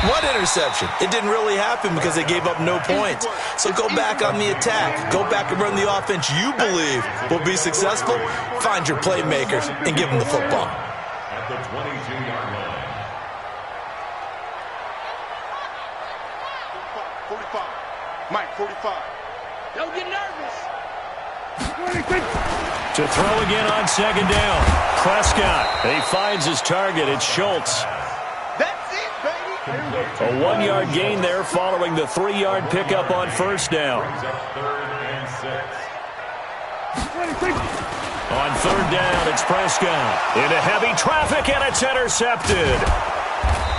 What interception? It didn't really happen because they gave up no points. So go back on the attack. Go back and run the offense you believe will be successful. Find your playmakers and give them the football. At the 22-yard line. 45. Mike, 45. Don't get nervous. To throw again on second down. Prescott. He finds his target. It's Schultz. That's it, baby. A 1-yard gain there following the 3-yard pickup on first down. Brings up 3rd and 6. On third down, it's Prescott. Into heavy traffic, and it's intercepted.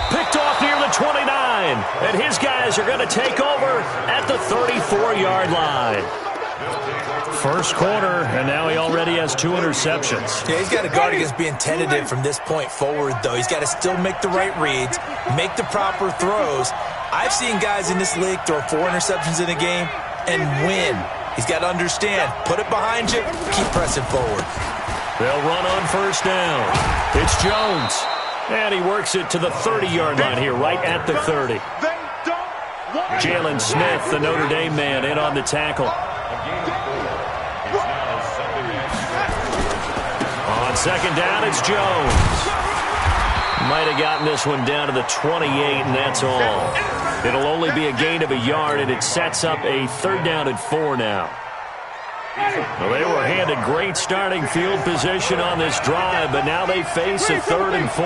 Picked off near the 29, and his guys are going to take over at the 34-yard line. First quarter, and now he already has 2 interceptions. Yeah, he's got to guard against being tentative from this point forward, though. He's got to still make the right reads, make the proper throws. I've seen guys in this league throw 4 interceptions in a game and win. He's got to understand, put it behind you, keep pressing forward. They'll run on first down. It's Jones. And he works it to the 30-yard line here, right at the 30. Jalen Smith, the Notre Dame man, in on the tackle. On second down, it's Jones. Might have gotten this one down to the 28, and that's all. It'll only be a gain of a yard, and it sets up a 3rd down and 4 now. Well, they were handed great starting field position on this drive, but now they face a 3rd and 4.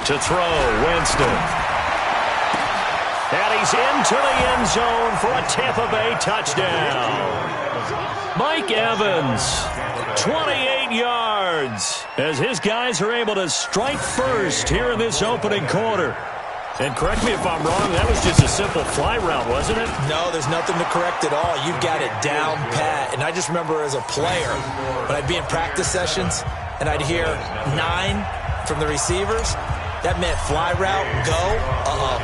To throw, Winston. And he's into the end zone for a Tampa Bay touchdown. Mike Evans, 28 yards, as his guys are able to strike first here in this opening quarter. And correct me if I'm wrong, that was just a simple fly route, wasn't it? No, there's nothing to correct at all. You've got it down pat. And I just remember as a player, when I'd be in practice sessions and I'd hear 9 from the receivers, that meant fly route, go,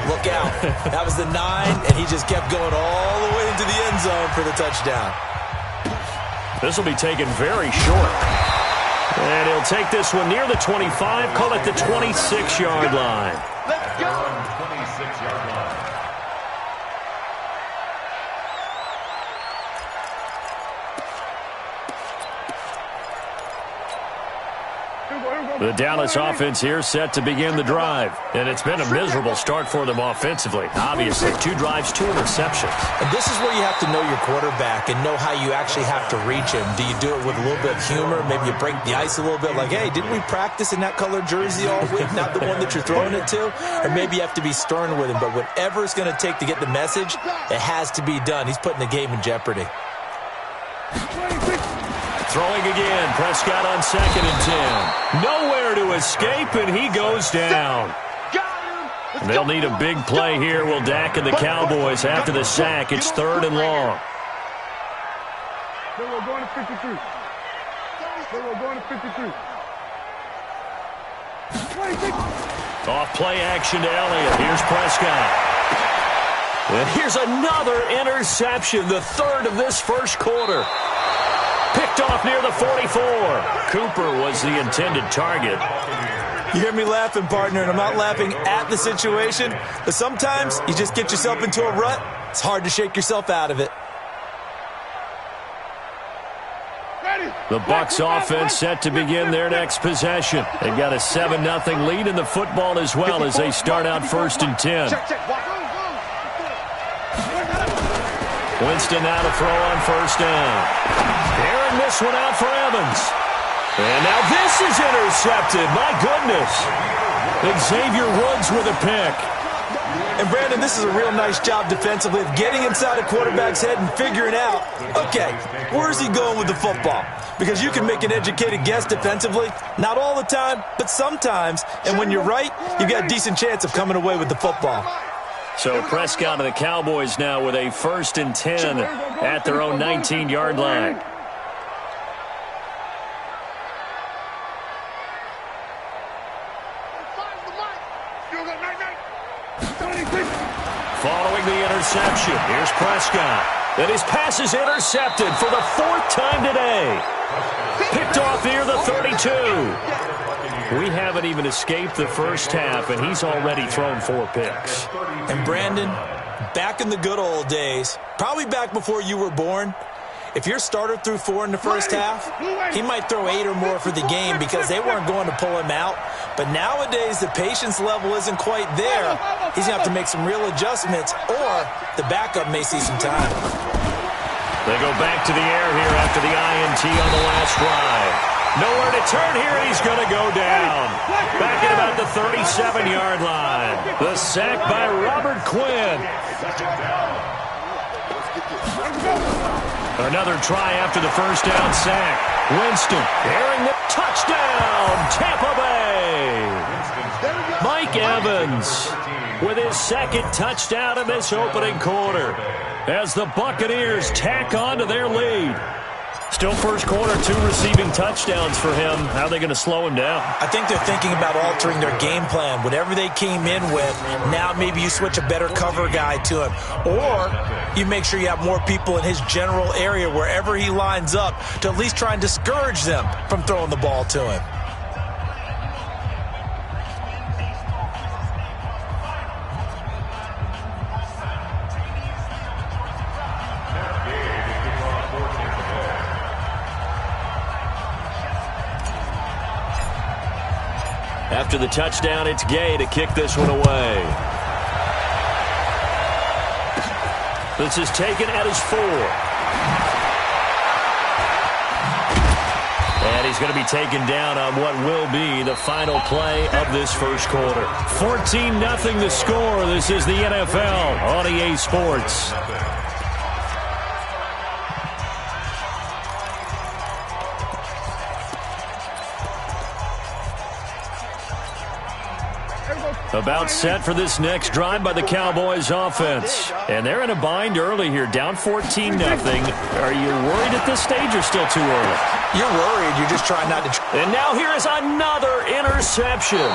look out. That was the 9, and he just kept going all the way into the end zone for the touchdown. This will be taken very short. And he'll take this one near the 25, call it the 26-yard line. Let's go. 26-yard line. The Dallas offense here set to begin the drive. And it's been a miserable start for them offensively. Obviously, 2 drives, 2 interceptions. And this is where you have to know your quarterback and know how you actually have to reach him. Do you do it with a little bit of humor? Maybe you break the ice a little bit like, hey, didn't we practice in that colored jersey all week? Not the one that you're throwing it to? Or maybe you have to be stern with him. But whatever it's going to take to get the message, it has to be done. He's putting the game in jeopardy. Throwing again, Prescott on 2nd and 10. Nowhere to escape, and he goes down. They'll need a big play here, will Dak and the Cowboys after the sack. It's 3rd and long. We're going to 53. We're going to 53. Off play action to Elliott. Here's Prescott. And here's another interception, the 3rd of this first quarter. Picked off near the 44. Cooper was the intended target. You hear me laughing, partner, and I'm not laughing at the situation, but sometimes you just get yourself into a rut. It's hard to shake yourself out of it. The Bucs offense set to begin their next possession. They've got a 7-0 lead in the football as well as they start out 1st and 10. Winston now to throw on first down. Airing this one out for Evans. And now this is intercepted. My goodness. Xavier Woods with a pick. And, Brandon, this is a real nice job defensively of getting inside a quarterback's head and figuring out, okay, where's he going with the football? Because you can make an educated guess defensively. Not all the time, but sometimes. And when you're right, you've got a decent chance of coming away with the football. So Prescott and the Cowboys now with a 1st and 10 at their own 19-yard line. Following the interception, here's Prescott. And his pass is intercepted for the 4th time today. Picked off near the 32. We haven't even escaped the first half, and he's already thrown 4 picks. And Brandon, back in the good old days, probably back before you were born, if your starter threw 4 in the first half, he might throw 8 or more for the game because they weren't going to pull him out. But nowadays, the patience level isn't quite there. He's going to have to make some real adjustments, or the backup may see some time. They go back to the air here after the INT on the last drive. Nowhere to turn here, and he's going to go down. Back at about the 37-yard line. The sack by Robert Quinn. Another try after the first down sack. Winston airing the touchdown, Tampa Bay. Mike Evans with his 2nd touchdown in this opening quarter as the Buccaneers tack on to their lead. Still first quarter, 2 receiving touchdowns for him. How are they going to slow him down? I think they're thinking about altering their game plan. Whatever they came in with, now maybe you switch a better cover guy to him. Or you make sure you have more people in his general area wherever he lines up to at least try and discourage them from throwing the ball to him. After the touchdown, it's Gay to kick this one away. This is taken at his 4. And he's going to be taken down on what will be the final play of this first quarter. 14-0 the score. This is the NFL on EA Sports. About set for this next drive by the Cowboys offense. And they're in a bind early here, down 14-0. Are you worried at this stage or still too early? You're worried. You're just trying not to... And now here is another interception.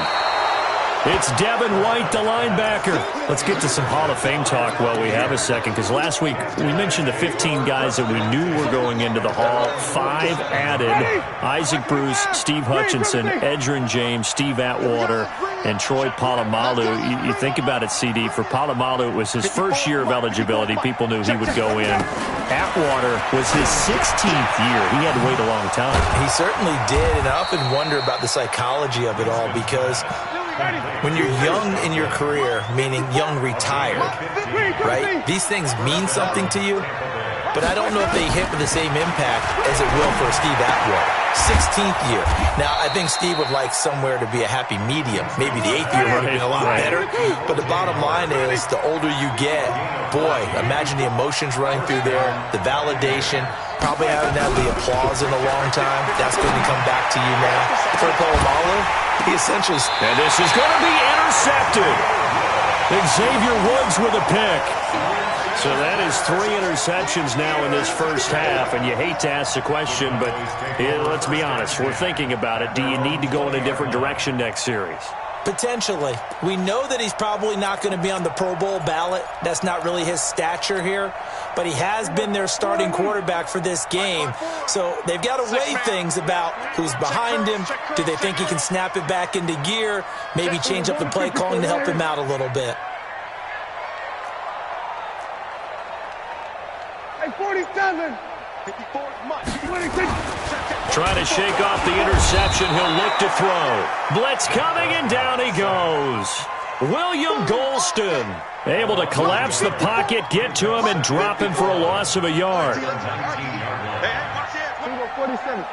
It's Devin White, the linebacker. Let's get to some Hall of Fame talk while we have a second, because last week we mentioned the 15 guys that we knew were going into the Hall. 5 added: Isaac Bruce, Steve Hutchinson, Edgerrin James, Steve Atwater, and Troy Polamalu. You think about it, CD. For Polamalu, it was his first year of eligibility. People knew he would go in. Atwater was his 16th year. He had to wait a long time. He certainly did, and I often wonder about the psychology of it all, because when you're young in your career, meaning young retired, right, these things mean something to you, but I don't know if they hit with the same impact as it will for Steve Atwater. 16th year. Now, I think Steve would like somewhere to be a happy medium. Maybe the 8th year would have been a lot better. But the bottom line is, the older you get, boy, imagine the emotions running through there, the validation, probably haven't had the applause in a long time. That's going to come back to you now. For Polamalu, he essentially... And this is going to be intercepted. Xavier Woods with a pick. So that is 3 interceptions now in this first half, and you hate to ask the question, but let's be honest, we're thinking about it. Do you need to go in a different direction next series? Potentially. We know that he's probably not going to be on the Pro Bowl ballot. That's not really his stature here, but he has been their starting quarterback for this game. So they've got to weigh things about who's behind him. Do they think he can snap it back into gear? Maybe change up the play calling to help him out a little bit. 47. Trying to shake off the interception. He'll look to throw. Blitz coming, and down he goes. William Golston able to collapse the pocket, get to him, and drop him for a loss of a yard. 47.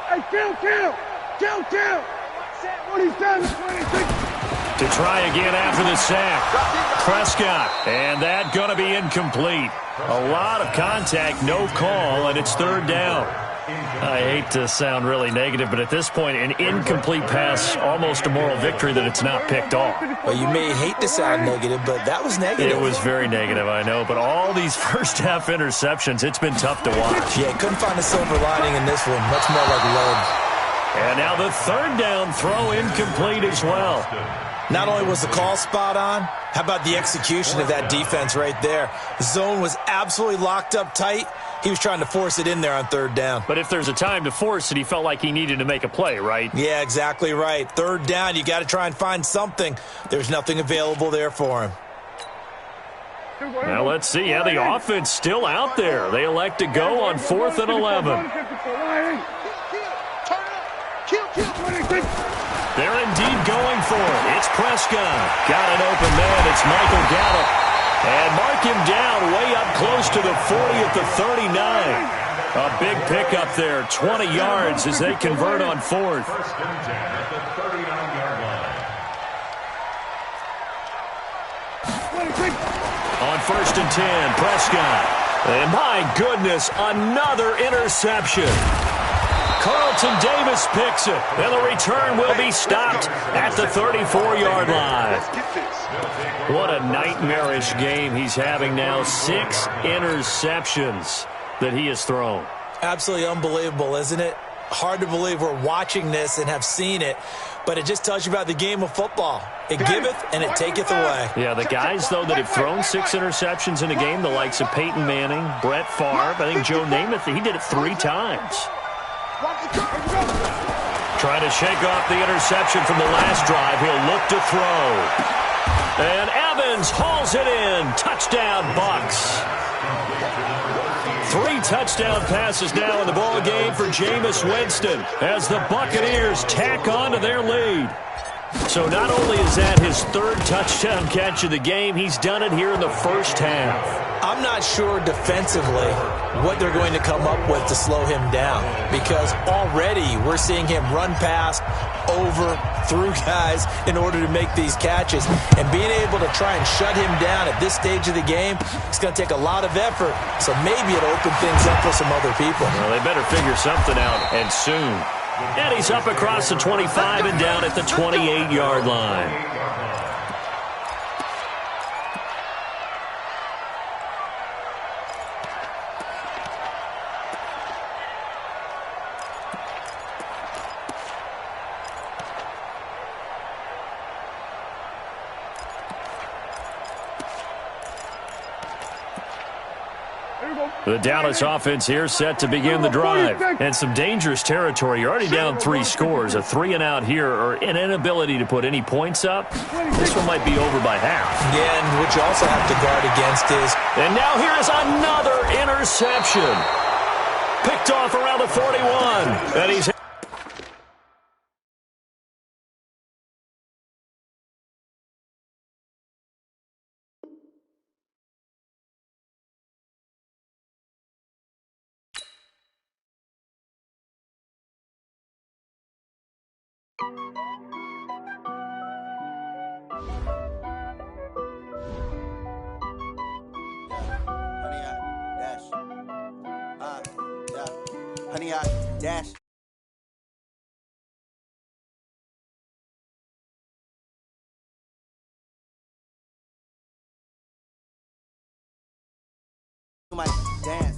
Hey, kill. 47, 26. To try again after the sack. Prescott, and that going to be incomplete. A lot of contact, no call, and it's 3rd down. I hate to sound really negative, but at this point, an incomplete pass, almost a moral victory that it's not picked off. Well, you may hate to sound negative, but that was negative. It was very negative, I know, but all these first-half interceptions, it's been tough to watch. Yeah, couldn't find a silver lining in this one. Much more like lead. And now the 3rd down throw incomplete as well. Not only was the call spot on, how about the execution of that defense right there? The zone was absolutely locked up tight. He was trying to force it in there on third down. But if there's a time to force it, he felt like he needed to make a play, right? Yeah, exactly right. Third down, you got to try and find something. There's nothing available there for him. Now let's see. Yeah, the offense still out there. They elect to go on 4th and 11. They're indeed going for it. It's Prescott. Got an open man. It's Michael Gallup. And mark him down way up close to the 40 at the 39. A big pickup there. 20 yards as they convert on 4th. First and 10 at the 39-yard line. On 1st and 10, Prescott. And my goodness, another interception. Carlton Davis picks it, and the return will be stopped at the 34-yard line. What a nightmarish game he's having now. 6 interceptions that he has thrown. Absolutely unbelievable, isn't it? Hard to believe we're watching this and have seen it, but it just tells you about the game of football. It giveth and it taketh away. Yeah, the guys, though, that have thrown 6 interceptions in a game, the likes of Peyton Manning, Brett Favre, I think Joe Namath, he did it 3 times. Trying to shake off the interception from the last drive. He'll look to throw. And Evans hauls it in. Touchdown, Bucks. 3 touchdown passes now in the ball game for Jameis Winston as the Buccaneers tack on to their lead. So not only is that his 3rd touchdown catch of the game, he's done it here in the first half. I'm not sure defensively what they're going to come up with to slow him down, because already we're seeing him run past, over, through guys in order to make these catches. And being able to try and shut him down at this stage of the game, it's going to take a lot of effort. So maybe it'll open things up for some other people. Well, they better figure something out, and soon. And he's up across the 25 and down at the 28-yard line. The Dallas offense here set to begin the drive. And some dangerous territory. You're already down 3 scores. A 3-and-out here, or an inability to put any points up. This one might be over by half. Yeah, and what you also have to guard against is... And now here is another interception. Picked off around the 41. And he's... Honey, I dash. You might dance.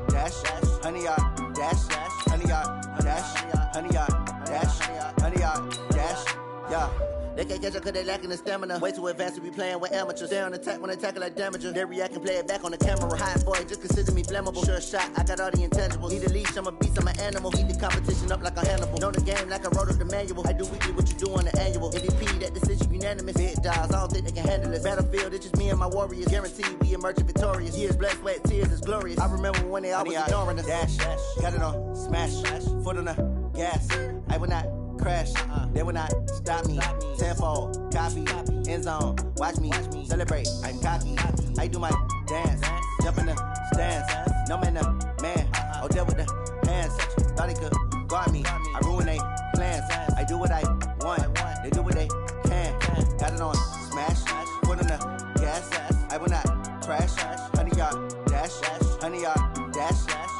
Dash, honey, I dash, honey, I dash, honey, I dash, honey, I dash, yeah. They can't catch up cause they lacking the stamina. Way too advanced to be playing with amateurs. Stay on attack when attack like damager. They react and play it back on the camera. High boy, just consider me flammable. Sure shot, I got all the intangibles. Need a leash, I'm a beast, I'm an animal. Heat the competition up like a Hannibal. Know the game like I wrote up the manual. I do weekly what you do on the annual. MVP, that decision unanimous. Big dials, I don't think they can handle this. Battlefield, it's just me and my warriors. Guaranteed we emerging victorious. Years, blood, sweat, tears, is glorious. I remember when they always ignoring us. Dash, got it on, smash, foot on the gas. I will not crash, they will not stop me. Tenfold, copy, end zone, watch me celebrate. I'm cocky, I do my dance, jump in the stands. No man, the man, oh, deal with the hands. Thought he could guard me, I ruin they plans. I do what I want, they do what they can. Got it on smash, foot on the gas. I will not crash, honey, y'all dash, honey, y'all dash,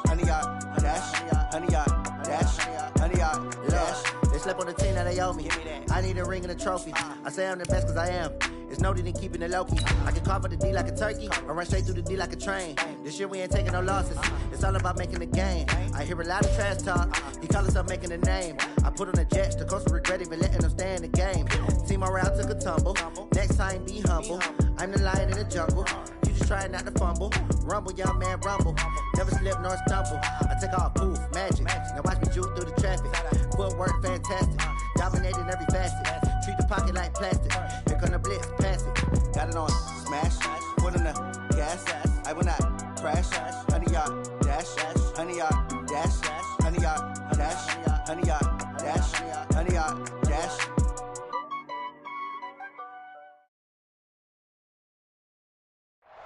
honey, y'all dash, honey, y'all dash, honey, y'all dash. They slept on the team that they owe me. I need a ring and a trophy. I say I'm the best because I am. It's noted in keeping it low-key. I can carve up the D like a turkey or run straight through the D like a train. This year we ain't taking no losses. It's all about making a game. I hear a lot of trash talk. He call himself making a name. I put on the Jets. The coach will regret even letting them stay in the game. Team morale took a tumble. Next time be humble. I'm the lion in the jungle. You just try not to fumble. Rumble, young man, rumble. Never slip nor stumble. I take off, poof, magic. Now watch me juke through the traffic. Footwork fantastic. Dominating every facet. Treat the pocket like plastic. Here come the blitz, pass it. Got it on, smash. Put in the gas. I will not crash. 100 yard dash. 100 yard dash. 100 yard dash. 100 yard dash. 100 yard dash.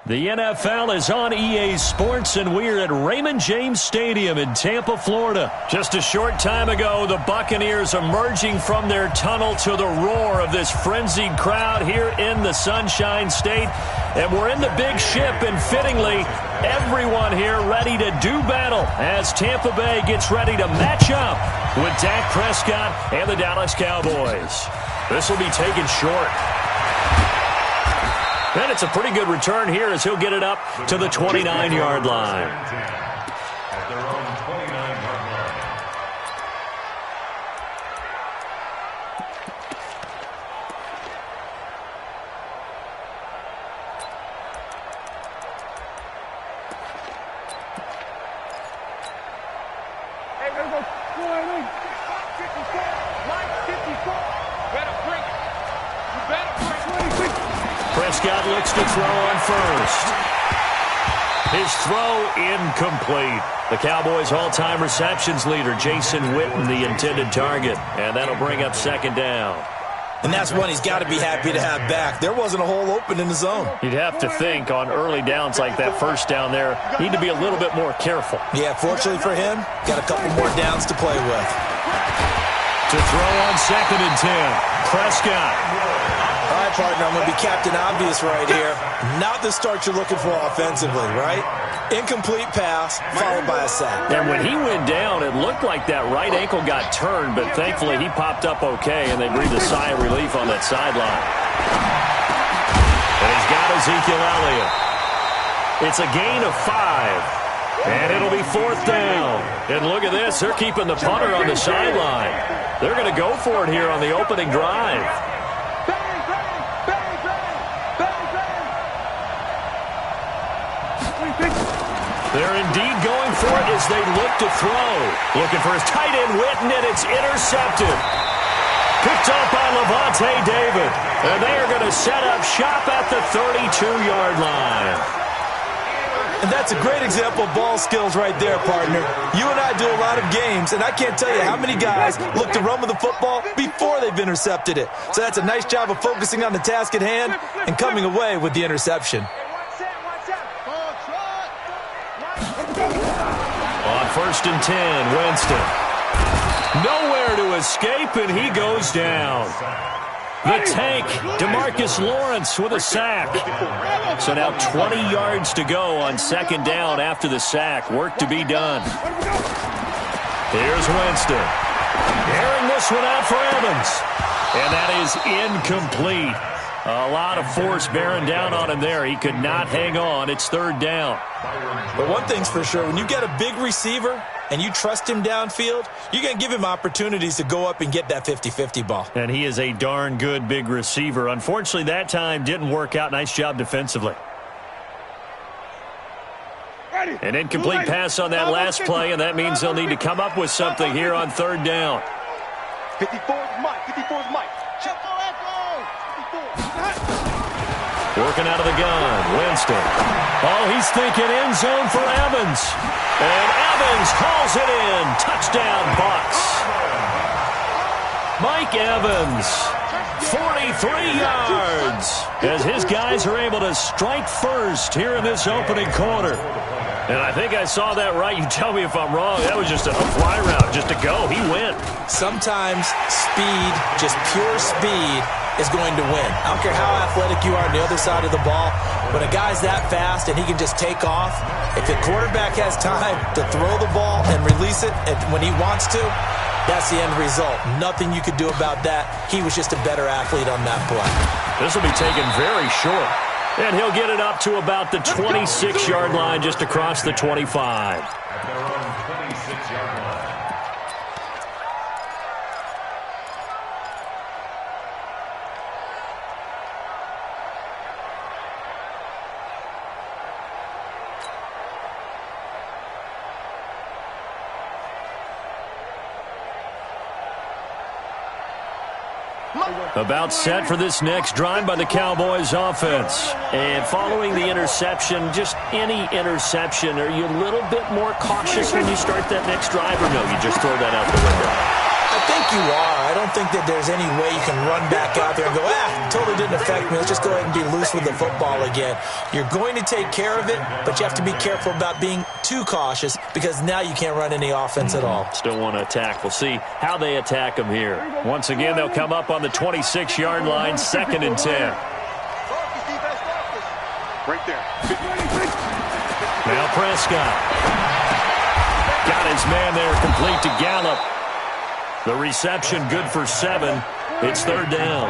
The NFL is on EA Sports, and we're at Raymond James Stadium in Tampa, Florida. Just a short time ago, the Buccaneers emerging from their tunnel to the roar of this frenzied crowd here in the Sunshine State. And we're in the big ship, and fittingly, everyone here ready to do battle as Tampa Bay gets ready to match up with Dak Prescott and the Dallas Cowboys. This will be taken short. And it's a pretty good return here as he'll get it up to the 29-yard line. At their own 29-yard line. Hey, let's go. Mike 54. Better bring it. You better bring it. Prescott looks to throw on first. His throw incomplete. The Cowboys' all-time receptions leader, Jason Witten, the intended target. And that'll bring up second down. And that's one he's got to be happy to have back. There wasn't a hole open in the zone. You'd have to think on early downs like that first down there, need to be a little bit more careful. Yeah, fortunately for him, got a couple more downs to play with. To throw on 2nd and 10, Prescott. All right, partner, I'm going to be Captain Obvious right here. Not the start you're looking for offensively, right? Incomplete pass, followed by a sack. And when he went down, it looked like that right ankle got turned, but thankfully he popped up okay, and they breathed a sigh of relief on that sideline. And he's got Ezekiel Elliott. It's a gain of 5, and it'll be 4th down. And look at this, they're keeping the punter on the sideline. They're going to go for it here on the opening drive. They're indeed going for it as they look to throw. Looking for his tight end, Witten, and it's intercepted. Picked up by Levante David. And they are going to set up shop at the 32-yard line. And that's a great example of ball skills right there, partner. You and I do a lot of games, and I can't tell you how many guys look to run with the football before they've intercepted it. So that's a nice job of focusing on the task at hand and coming away with the interception. On 1st and 10, Winston. Nowhere to escape, and he goes down. The tank, DeMarcus Lawrence with a sack. So now 20 yards to go on 2nd down after the sack. Work to be done. Here's Winston. Airing this one out for Evans. And that is incomplete. A lot of force bearing down on him there. He could not hang on. It's 3rd down. But one thing's for sure, when you get a big receiver and you trust him downfield, you're going to give him opportunities to go up and get that 50-50 ball. And he is a darn good big receiver. Unfortunately, that time didn't work out. Nice job defensively. An incomplete pass on that last play, and that means they'll need to come up with something here on 3rd down. 54's Mike. 54's Mike. Working out of the gun, Winston. Oh, he's thinking end zone for Evans. And Evans hauls it in. Touchdown, Bucs. Mike Evans, 43 yards, as his guys are able to strike first here in this opening quarter. And I think I saw that right. You tell me if I'm wrong. That was just a fly route, just to go. He went. Sometimes speed, just pure speed, is going to win. I don't care how athletic you are on the other side of the ball. When a guy's that fast and he can just take off, if the quarterback has time to throw the ball and release it when he wants to, That's the end result. Nothing you could do about that. He was just a better athlete on that play. This will be taken very short. And he'll get it up to about the 26-yard line, just across the 25. At their own 26-yard line. About set for this next drive by the Cowboys offense. And following the interception, just any interception, are you a little bit more cautious when you start that next drive, or no, you just throw that out the window? I think you are. I don't think that there's any way you can run back out there and go, totally didn't affect me. Let's just go ahead and be loose with the football again. You're going to take care of it, but you have to be careful about being too cautious because now you can't run any offense at all. Still want to attack. We'll see how they attack them here. Once again, they'll come up on the 26-yard line, 2nd and 10. Right there. Now Prescott. Got his man there, complete to Gallup. The reception good for 7. It's 3rd down.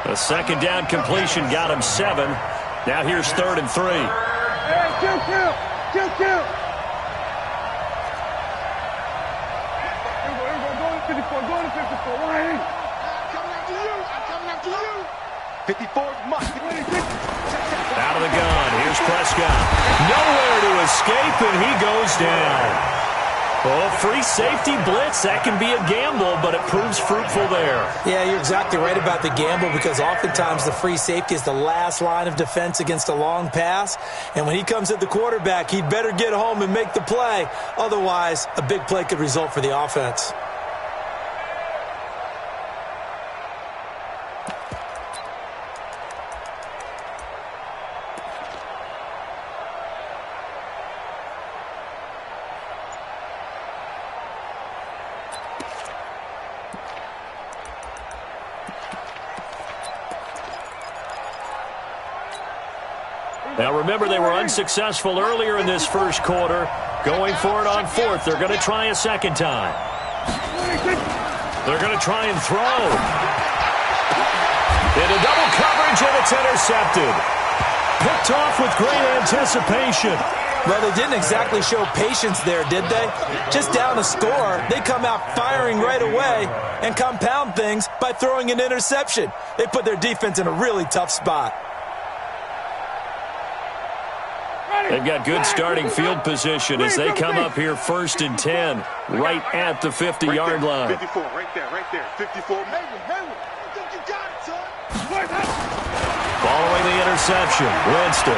A 2nd down completion got him 7. Now here's 3rd and 3. Hey, kill. Here we go. Go to 54. Why? I'm coming after you. 54 is must. Out of the gun. Here's Prescott. Nowhere to escape, and he goes down. Oh, free safety blitz, that can be a gamble, but it proves fruitful there. Yeah, you're exactly right about the gamble because oftentimes the free safety is the last line of defense against a long pass. And when he comes at the quarterback, he'd better get home and make the play. Otherwise, a big play could result for the offense. Now remember, they were unsuccessful earlier in this first quarter. Going for it on 4th. They're going to try a 2nd time. They're going to try and throw. Into double coverage, and it's intercepted. Picked off with great anticipation. Well, they didn't exactly show patience there, did they? Just down a score, they come out firing right away and compound things by throwing an interception. They put their defense in a really tough spot. They've got good starting field position as they come up here 1st and 10, right at the 50-yard line. 54, right there. 54. Hayward, I think you got it, son. Following the interception, Winston.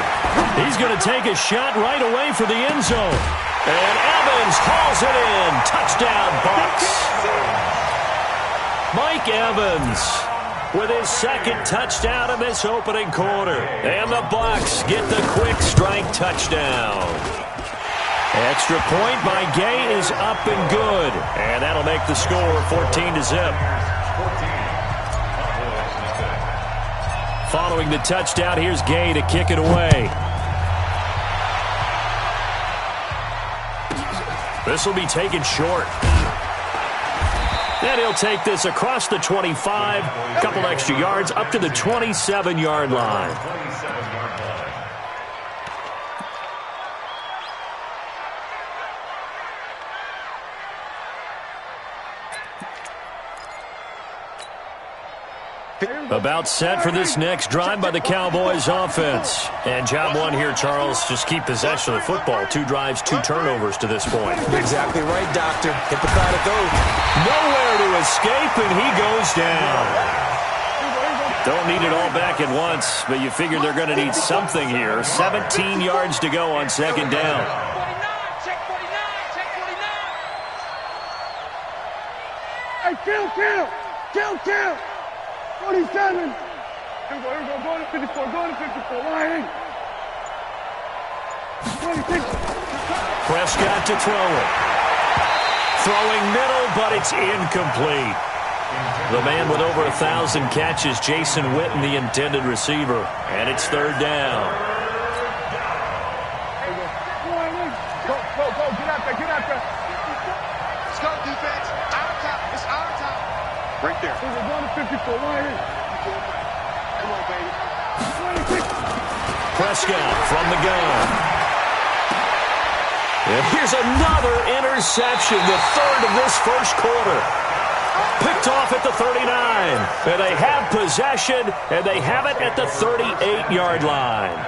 He's going to take a shot right away for the end zone. And Evans hauls it in. Touchdown, Bucs. Mike Evans with his 2nd touchdown in this opening quarter. And the Bucs get the quick strike touchdown. Extra point by Gay is up and good. And that'll make the score 14-0. Following the touchdown, here's Gay to kick it away. This will be taken short. And he'll take this across the 25, a couple extra yards, up to the 27-yard line. About set for this next drive by the Cowboys offense. And job one here, Charles, just keep possession of the football. 2 drives, 2 turnovers to this point. You're exactly right, Doctor. Hippocratic oath. Nowhere to escape, and he goes down. Don't need it all back at once, but you figure they're going to need something here. 17 yards to go on 2nd down. 49, check 49, check 49. Hey, kill. 47. Here we go. Go to 54. Why? 26. Prescott to throw it. Throwing middle, but it's incomplete. The man with over 1,000 catches, Jason Witten, the intended receiver. And it's 3rd down. Go. Get out there. Let's go, defense. Out top. Right there. We're going to 54. Right here. Come on, baby. 26. Prescott from the gun. And here's another interception, the third of this first quarter. Picked off at the 39. And they have possession, and they have it at the 38-yard line.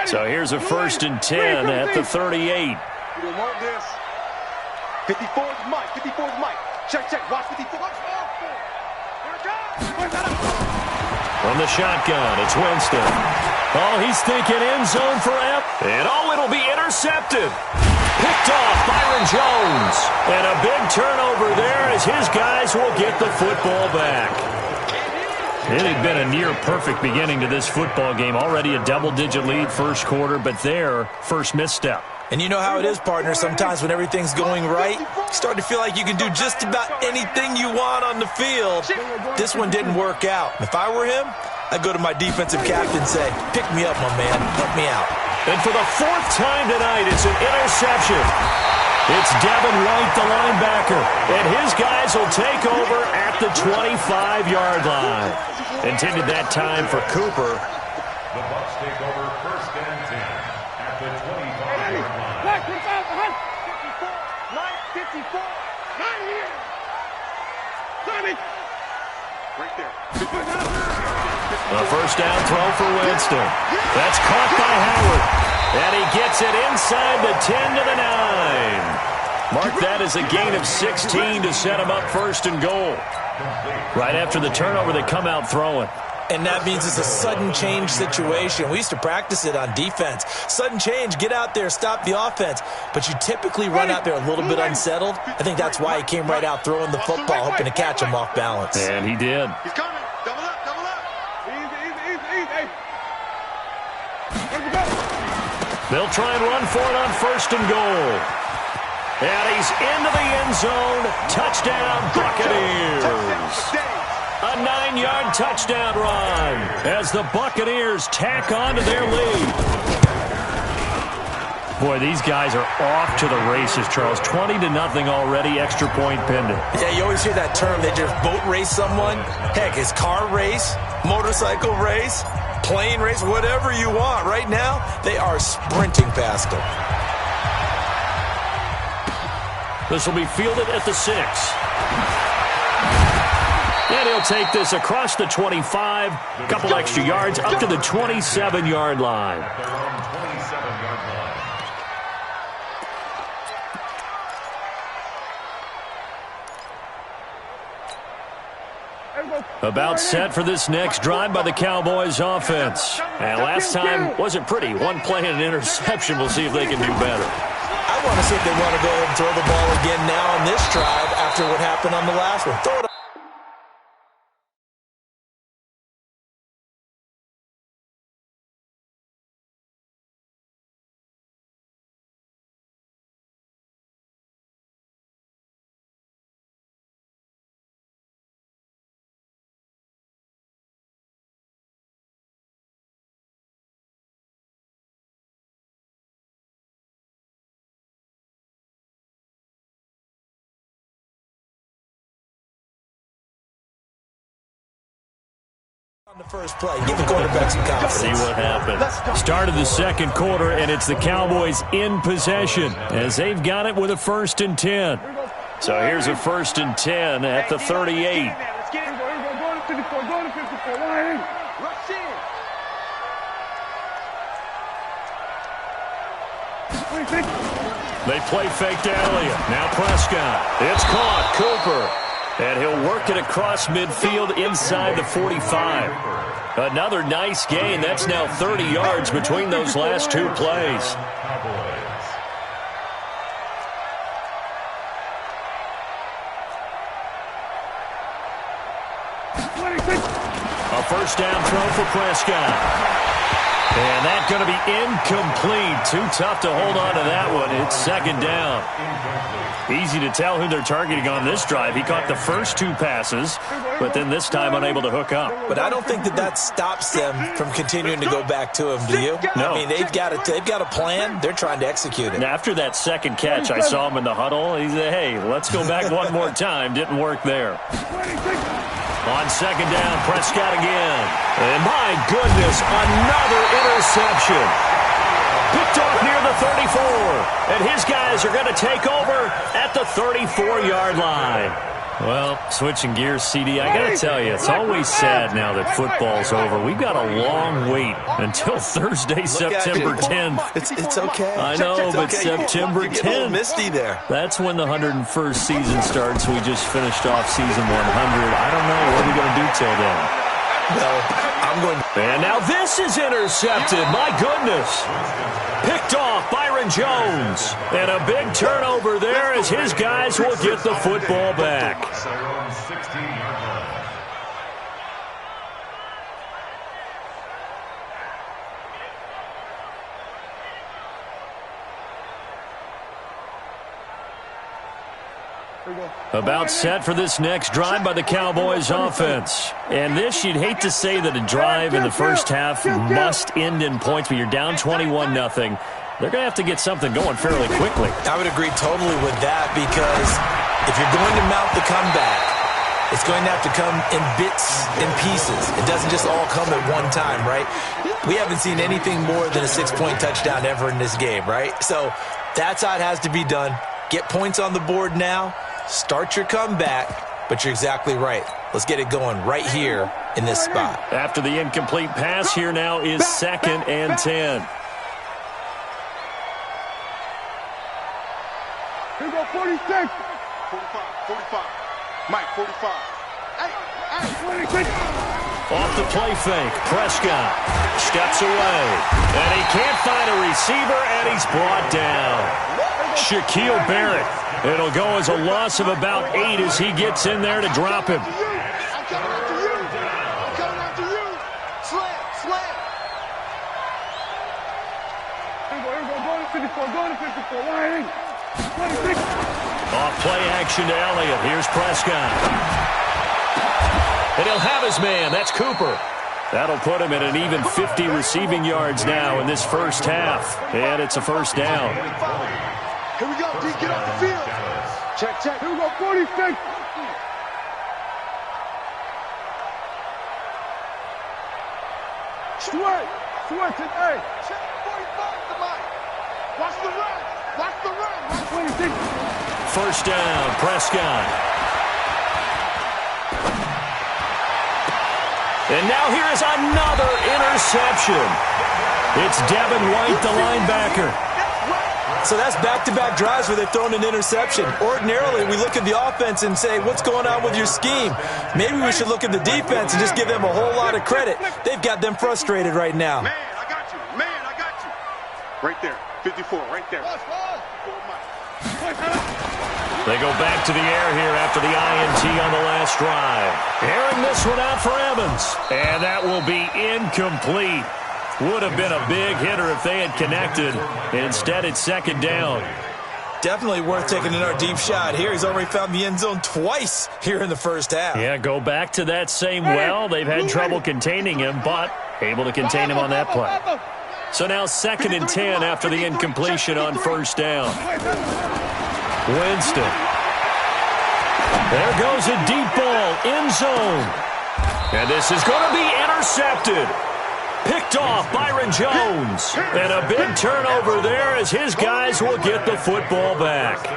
So here's a 1st and 10 at the 38. You don't want this. 54 is Mike. 54 is Mike. Check, check. Watch 54. Watch. Here it goes. From the shotgun, it's Winston. Oh, he's thinking end zone for him. And it'll be intercepted. Picked off Byron Jones. And a big turnover there as his guys will get the football back. It had been a near-perfect beginning to this football game. Already a double-digit lead first quarter, but their first misstep. And you know how it is, partner. Sometimes when everything's going right, you start to feel like you can do just about anything you want on the field. This one didn't work out. If I were him, I'd go to my defensive captain and say, pick me up, my man. Help me out. And for the 4th time tonight, it's an interception. It's Devin White, the linebacker. And his guys will take over at the 25-yard line. Intended that time for Cooper. The Bucs take over 1st and 10 at the 25-yard line. Back, put it out behind. 54. Mike, 54. 9 here. Tommy. Right there. A 1st down throw for Winston. That's caught by Howard. And he gets it inside the 10 to the 9. Mark that as a gain of 16 to set him up 1st and goal. Right after the turnover, they come out throwing. And that means it's a sudden change situation. We used to practice it on defense. Sudden change, get out there, stop the offense. But you typically run out there a little bit unsettled. I think that's why he came right out throwing the football, hoping to catch him off balance. And he did. He's coming. Double up, double up. Easy. Hey. Let's go. They'll try and run for it on 1st and goal. And he's into the end zone. Touchdown, Buccaneers. A 9-yard touchdown run as the Buccaneers tack on to their lead. Boy, these guys are off to the races, Charles. 20-0 already, extra point pending. Yeah, you always hear that term. They just boat race someone. Heck, it's car race, motorcycle race, plane race, whatever you want. Right now, they are sprinting past them. This will be fielded at the 6. And he'll take this across the 25, a couple extra yards, up to the 27-yard line. At their own 27-yard line. About set for this next drive by the Cowboys offense. And last time wasn't pretty. One play and an interception. We'll see if they can do better. I want to see if they want to go ahead and throw the ball again now on this drive after what happened on the last one. Throw it. On the first play, give the quarterback some confidence. See what happens. Start of the second quarter, and it's the Cowboys in possession as they've got it with a 1st and 10. So here's a 1st and 10 at the 38. Let's get it. Go to 54. Go to 54. Right here. Rush in. 26. They play fake to Elliott. Now Prescott. It's caught. Cooper. And he'll work it across midfield inside the 45. Another nice gain. That's now 30 yards between those last 2 plays. A 1st down throw for Prescott. And that's going to be incomplete. Too tough to hold on to that one. It's second down. Easy to tell who they're targeting on this drive. He caught the first two passes, but then this time unable to hook up. But I don't think that stops them from continuing to go back to him, do you? No. I mean, they've got a plan. They're trying to execute it. And after that second catch, I saw him in the huddle. He said, hey, let's go back one more time. Didn't work there. On second down, Prescott again. And my goodness, another interception. Picked off near the 34. And his guys are going to take over at the 34-yard line. Well, switching gears, CD, I got to tell you, it's always sad now that football's over. We've got a long wait until Thursday, September 10th. It's okay. I know, but okay. September 10th. You're getting a little misty there. That's when the 101st season starts. We just finished off season 100. I don't know. What are we going to do till then? Well, I'm going to... And now this is intercepted. My goodness. Picked off Byron Jones. And a big turnover there as his guys will get the football back. About set for this next drive by the Cowboys offense. And this, you'd hate to say that a drive in the first half must end in points, but you're down 21-0. They're going to have to get something going fairly quickly. I would agree totally with that, because if you're going to mount the comeback, it's going to have to come in bits and pieces. It doesn't just all come at one time, right? We haven't seen anything more than a 6-point touchdown ever in this game, right? So that's how it has to be done. Get points on the board now. Start your comeback, but you're exactly right. Let's get it going right here in this spot. After the incomplete pass, here now is 2nd and 10. Here go 46. 45. Mike, 45. Hey, 26. Off the play fake, Prescott steps away, and he can't find a receiver, and he's brought down. Shaquille Barrett. It'll go as a loss of about 8 as he gets in there to drop him. I'm coming after you. I'm coming after you. Slam. Here we go. Go to 54. Line. 26. Off play action to Elliott. Here's Prescott. And he'll have his man. That's Cooper. That'll put him at an even 50 receiving yards now in this first half. And it's a first down. Here we go, D. Get off the field. Check. Here we go. 46. Switch it. Hey. Check 45 to Mike. Watch the run. 26. First down, Prescott. And now here is another interception. It's Devin White, the linebacker. So that's back-to-back drives where they've thrown an interception. Ordinarily, we look at the offense and say, what's going on with your scheme? Maybe we should look at the defense and just give them a whole lot of credit. They've got them frustrated right now. Man, I got you. Right there. 54, right there. They go back to the air here after the INT on the last drive. Airing this one out for Evans. And that will be incomplete. Would have been a big hitter if they had connected. Instead, it's second down. Definitely worth taking another deep shot here. He's already found the end zone twice here in the first half. Yeah, go back to that same well. They've had trouble containing him, but able to contain him on that play. So now 2nd and 10 after the incompletion on first down. Winston. There goes a deep ball, end zone. And this is going to be intercepted. Picked off Byron Jones. And a big turnover there as his guys will get the football back.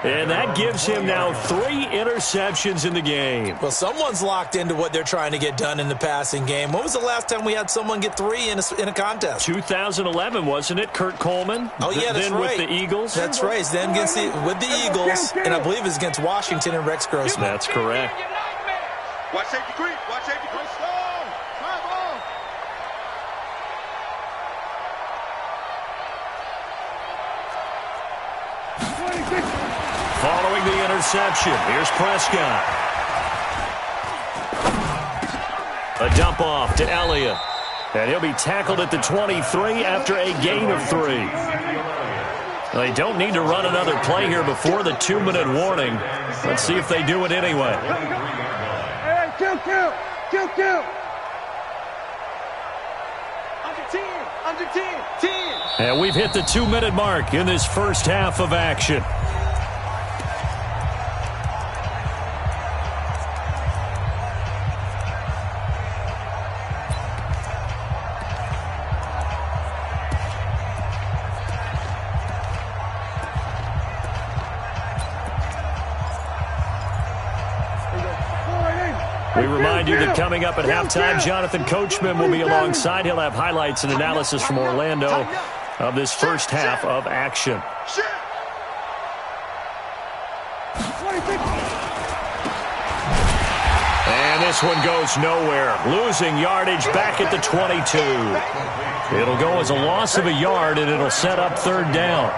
And that gives him now 3 interceptions in the game. Well, someone's locked into what they're trying to get done in the passing game. When was the last time we had someone get 3 in a contest? 2011, wasn't it? Kurt Coleman? Oh, yeah, that's then right. with the Eagles? That's right. Then with the Eagles, and I believe it's against Washington and Rex Grossman. That's correct. Watch safety creep. Following the interception, here's Prescott. A dump off to Elliott. And he'll be tackled at the 23 after a gain of 3. They don't need to run another play here before the 2-minute warning. Let's see if they do it anyway. Hey, kill. Under 10. And we've hit the 2-minute mark in this first half of action. We remind you that coming up at halftime, Jonathan Coachman will be alongside. He'll have highlights and analysis from Orlando of this first half of action. And this one goes nowhere. Losing yardage back at the 22. It'll go as a loss of a yard, and it'll set up third down.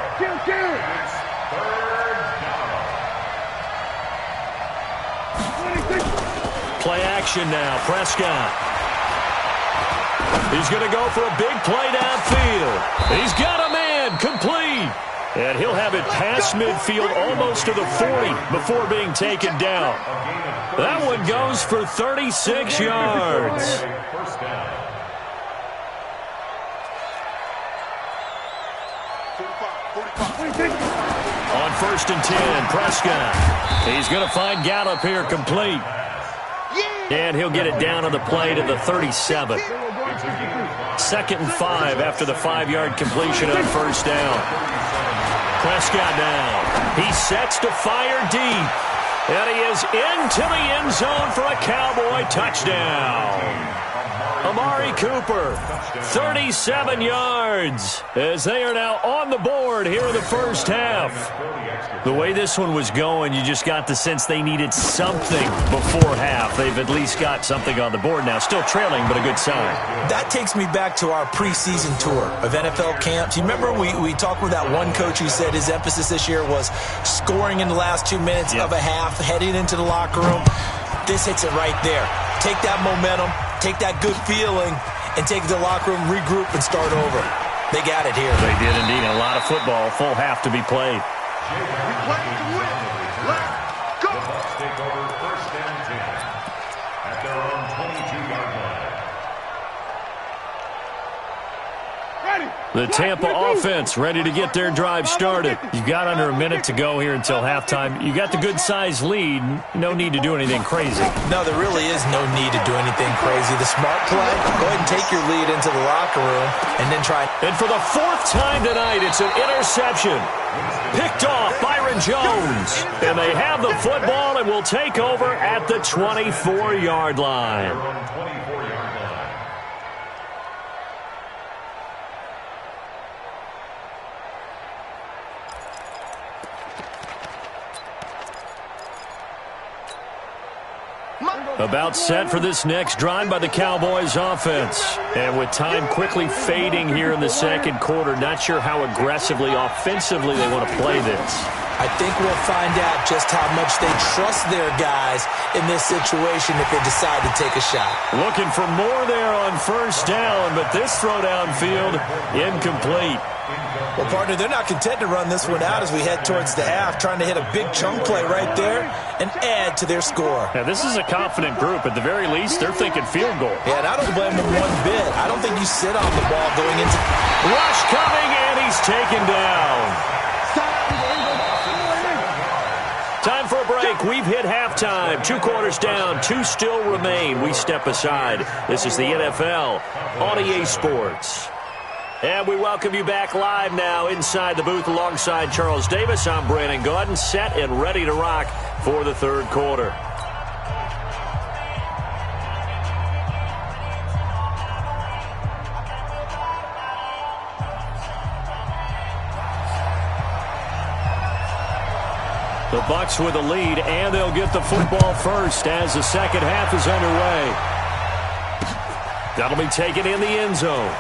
Play action now. Prescott. He's going to go for a big play downfield. He's got a man. Complete. And he'll have it past midfield almost to the 40 before being taken down. That one goes for 36 yards. On 1st and 10, Prescott. He's going to find Gallup here complete. And he'll get it down on the play to the 37. 2nd and 5 after the 5-yard completion on first down. Prescott now. He sets to fire deep. And he is into the end zone for a Cowboy touchdown. Amari Cooper, 37 yards, as they are now on the board here in the first half. The way this one was going, you just got the sense they needed something before half. They've at least got something on the board now. Still trailing, but a good sign. That takes me back to our preseason tour of NFL camps. You remember we talked with that one coach who said his emphasis this year was scoring in the last 2 minutes of a half, heading into the locker room. This hits it right there. Take that momentum, take that good feeling, and take it to the locker room, regroup, and start over. They got it here. They did indeed. A lot of football, full half to be played. We play to win. Let's go. The Bucs take over 1st and 10 at their own 22-yard line. The Tampa offense ready to get their drive started. You've got under a minute to go here until halftime. You got the good-sized lead. No need to do anything crazy. No, there really is no need to do anything crazy. The smart play, go ahead and take your lead into the locker room and then try. And for the 4th time tonight, it's an interception. Picked off Byron Jones. And they have the football and will take over at the 24-yard line. About set for this next drive by the Cowboys offense. And with time quickly fading here in the second quarter, not sure how aggressively, offensively they want to play this. I think we'll find out just how much they trust their guys in this situation if they decide to take a shot. Looking for more there on first down, but this throw downfield incomplete. Well, partner, they're not content to run this one out as we head towards the half, trying to hit a big chunk play right there and add to their score. Now, this is a confident group. At the very least, they're thinking field goal. Yeah, and I don't blame them one bit. I don't think you sit on the ball going into... Rush coming, and he's taken down. Time for a break. We've hit halftime. 2 quarters down. 2 still remain. We step aside. This is the NFL on EA Sports. And we welcome you back live now inside the booth alongside Charles Davis. I'm Brandon Gaudin, set and ready to rock for the third quarter. The Bucs with a lead, and they'll get the football first as the second half is underway. That'll be taken in the end zone.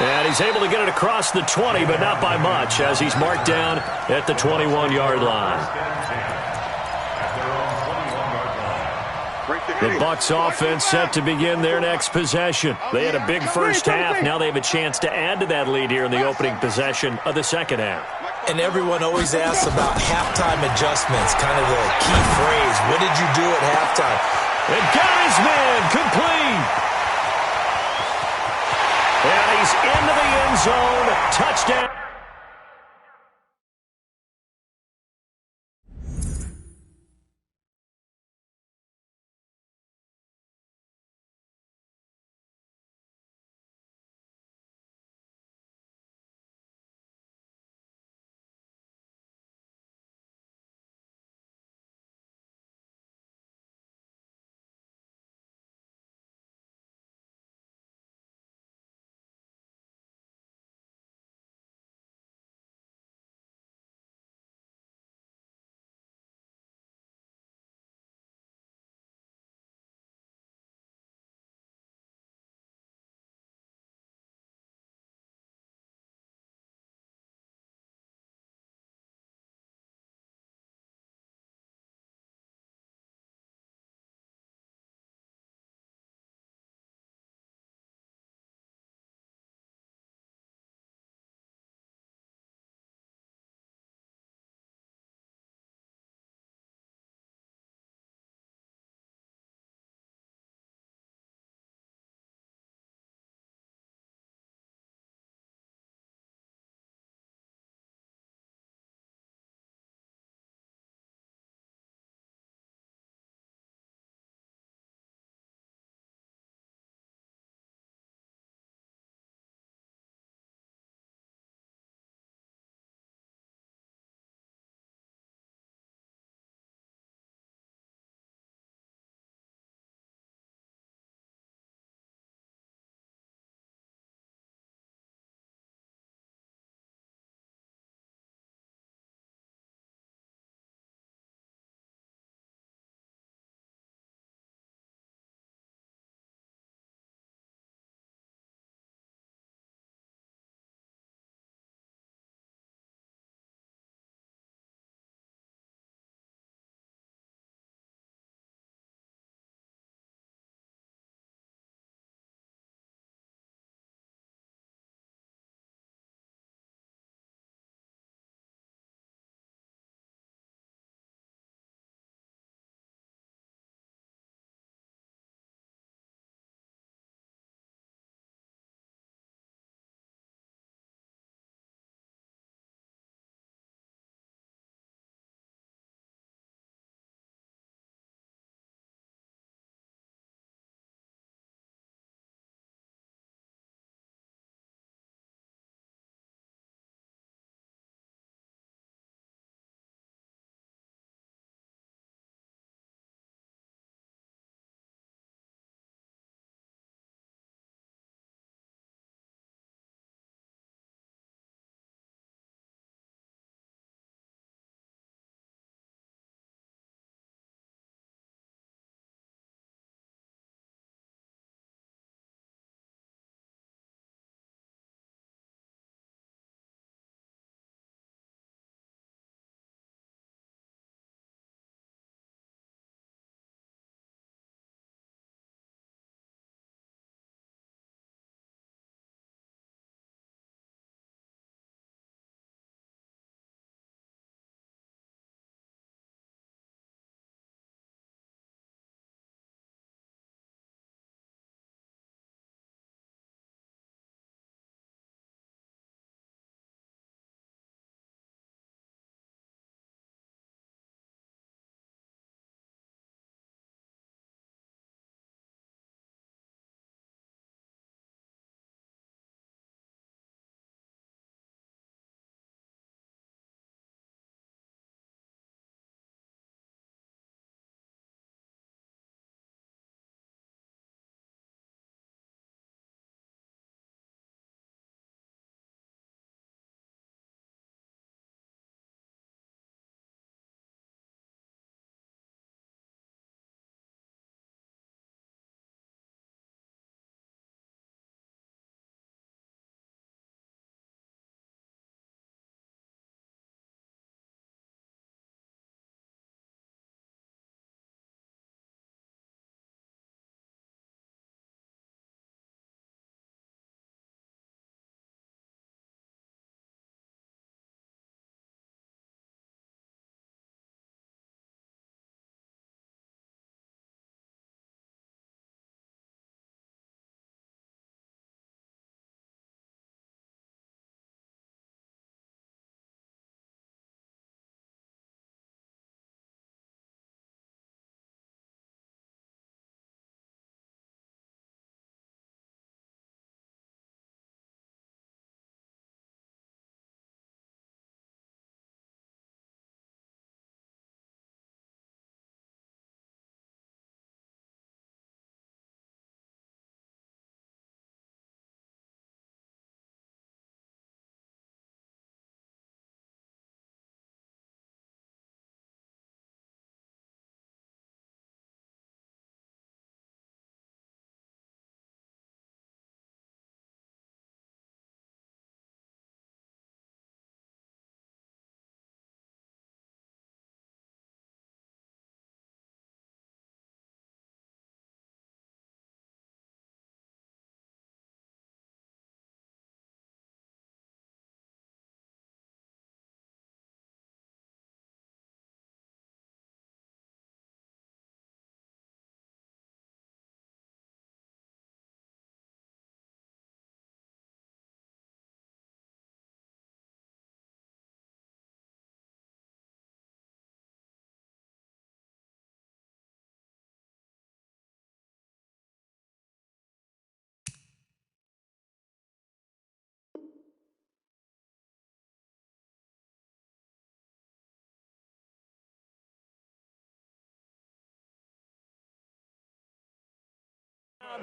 And he's able to get it across the 20, but not by much, as he's marked down at the 21-yard line. The Bucs offense set to begin their next possession. They had a big first half. Now they have a chance to add to that lead here in the opening possession of the second half. And everyone always asks about halftime adjustments, kind of the key phrase. What did you do at halftime? And got his man complete. And he's into the end zone. Touchdown.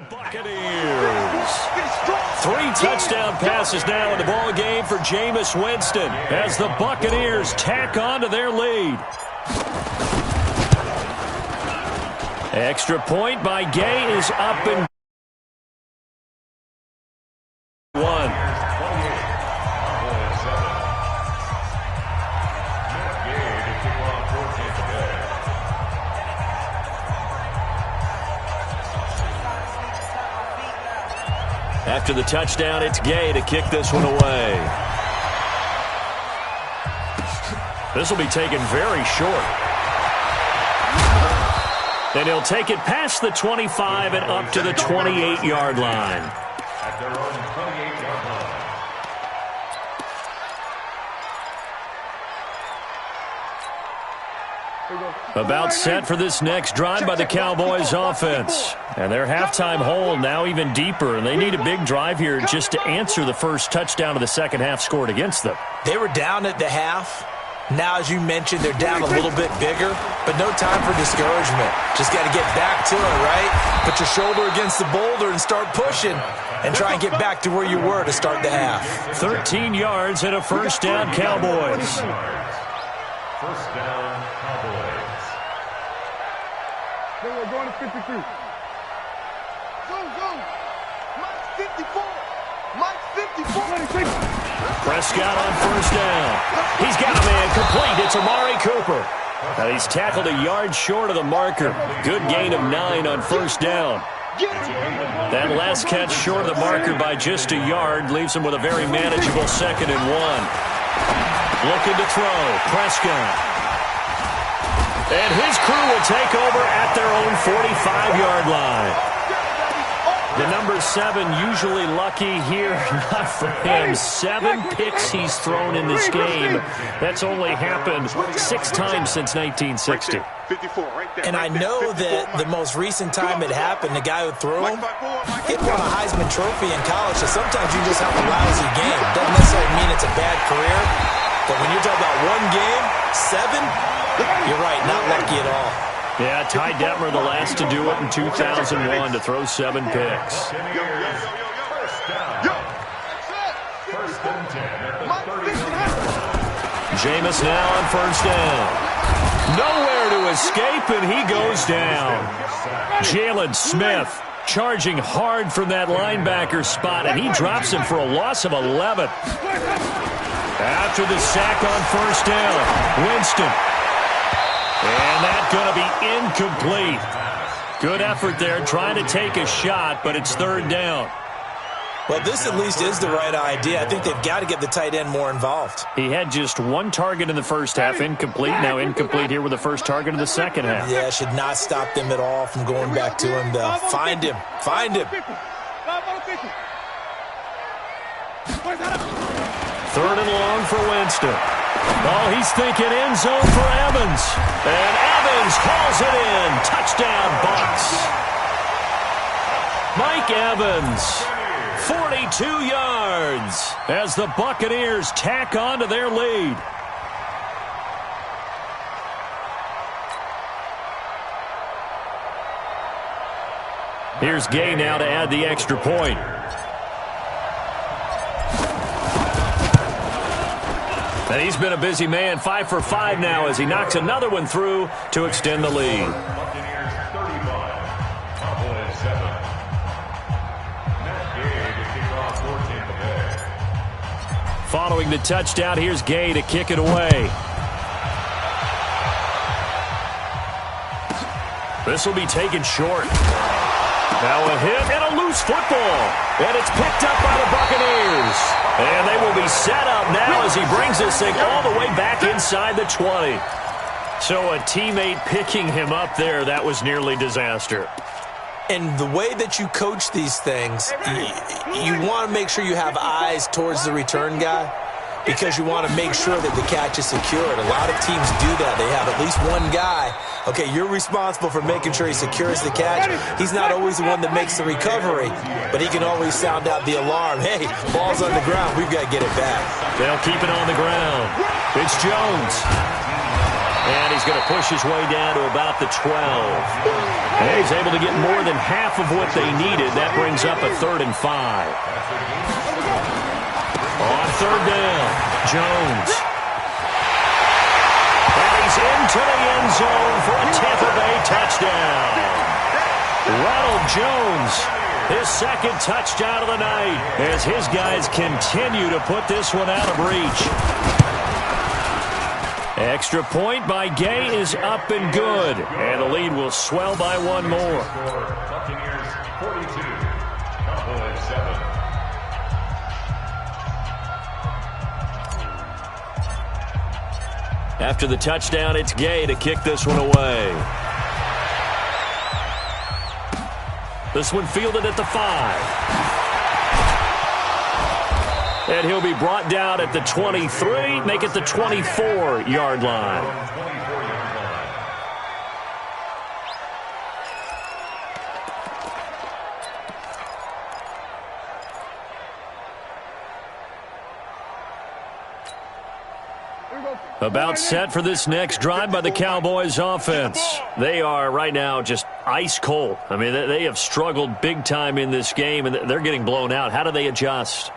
Buccaneers. 3 touchdown passes now in the ball game for Jameis Winston as the Buccaneers tack on to their lead. Extra point by Gay is up and one. After the touchdown, it's Gay to kick this one away. This will be taken very short. And he'll take it past the 25 and up to the 28-yard line. At their own 28-yard line. About set for this next drive by the Cowboys offense. And their halftime hole now even deeper, and they need a big drive here just to answer the first touchdown of the second half scored against them. They were down at the half. Now, as you mentioned, they're down a little bit bigger, but no time for discouragement. Just got to get back to it, right? Put your shoulder against the boulder and start pushing and try and get back to where you were to start the half. 13 yards and a first down, Cowboys. First down, Cowboys. Then we're going to 53. Go. Mike 54. Mike 54. 26. Prescott on first down. He's got a man complete. It's Amari Cooper. Now he's tackled a yard short of the marker. Good gain of 9 on first down. That last catch short of the marker by just a yard leaves him with a very manageable 2nd and 1. Looking to throw. Prescott. And his crew will take over at their own 45-yard line. The number 7 usually lucky here. Not for him. 7 picks he's thrown in this game. That's only happened 6 times since 1960. 54, right there. And I know that the most recent time it happened, the guy who threw him, he won a Heisman Trophy in college, so sometimes you just have a lousy game. Doesn't necessarily mean it's a bad career, but when you're talking about one game, 7, you're right, not lucky at all. Yeah, Ty Detmer, the last to do it in 2001, to throw 7 picks. First and 10 at the 30-yard line. Jameis now on first down. Nowhere to escape, and he goes down. Jalen Smith charging hard from that linebacker spot, and he drops him for a loss of 11. After the sack on first down, Winston. And that's going to be incomplete. Good effort there, trying to take a shot, but it's 3rd down. Well, this at least is the right idea. I think they've got to get the tight end more involved. He had just 1 target in the first half, incomplete. Now incomplete here with the first target of the second half. Yeah, should not stop them at all from going back to him, though. Find him. 3rd and long for Winston. Oh, he's thinking end zone for Evans. And Evans hauls it in. Touchdown, Bucs. Mike Evans, 42 yards as the Buccaneers tack on to their lead. Here's Gay now to add the extra point. And he's been a busy man, 5 for 5 now as he knocks another one through to extend the lead. Buccaneers 35, Cowboys 7. Matt Gay to kick off for Tampa Bay. Following the touchdown, here's Gay to kick it away. This will be taken short. Now a hit and a loose football. And it's picked up by the Buccaneers. And they will be set up now as he brings this thing all the way back inside the 20. So a teammate picking him up there, that was nearly disaster. And the way that you coach these things, you want to make sure you have eyes towards the return guy because you want to make sure that the catch is secured. A lot of teams do that. They have at least one guy. Okay, you're responsible for making sure he secures the catch. He's not always the one that makes the recovery, but he can always sound out the alarm. Hey, ball's on the ground. We've got to get it back. They'll keep it on the ground. It's Jones. And he's going to push his way down to about the 12. And he's able to get more than half of what they needed. That brings up a 3rd and 5. On 3rd down, Jones. And he's into the end zone for a Tampa Bay touchdown. Ronald Jones, his 2nd touchdown of the night, as his guys continue to put this one out of reach. Extra point by Gay is up and good, and the lead will swell by 1 more. Buccaneers 42, Cowboys 7. After the touchdown, it's Gay to kick this one away. This one fielded at the 5. And he'll be brought down at the 23, make it the 24-yard line. About set for this next drive by the Cowboys offense. They are right now just ice cold. I mean, they have struggled big time in this game, and they're getting blown out. How do they adjust?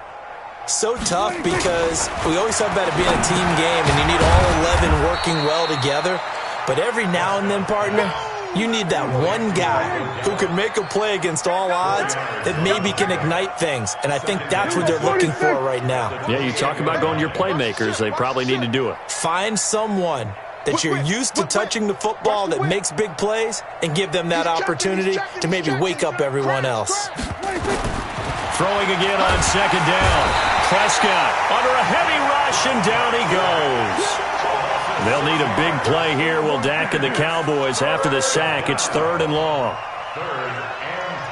So tough because we always talk about it being a team game, and you need all 11 working well together. But every now and then, partner, you need that one guy who can make a play against all odds that maybe can ignite things. And I think that's what they're looking for right now. Yeah, you talk about going to your playmakers. They probably need to do it. Find someone that you're used to touching the football that makes big plays and give them that opportunity to maybe wake up everyone else. Throwing again on 2nd down. Prescott under a heavy rush, and down he goes. They'll need a big play here, will Dak and the Cowboys after the sack. It's 3rd and long. 3rd and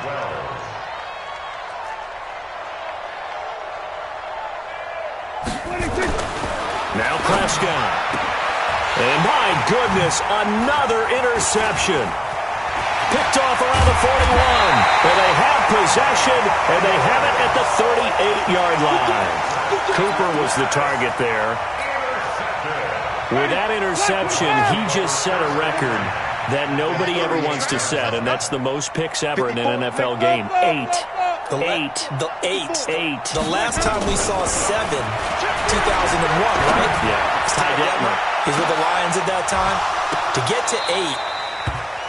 12. Now Prescott. And my goodness, another interception. Picked off around the 41. And they have possession, and they have it at the 38-yard line. Cooper was the target there. With that interception, he just set a record that nobody ever wants to set, and that's the most picks ever in an NFL game. 8. The last time we saw 7, 2001, right? Yeah. Ty Detmer. He's with the Lions at that time. To get to 8.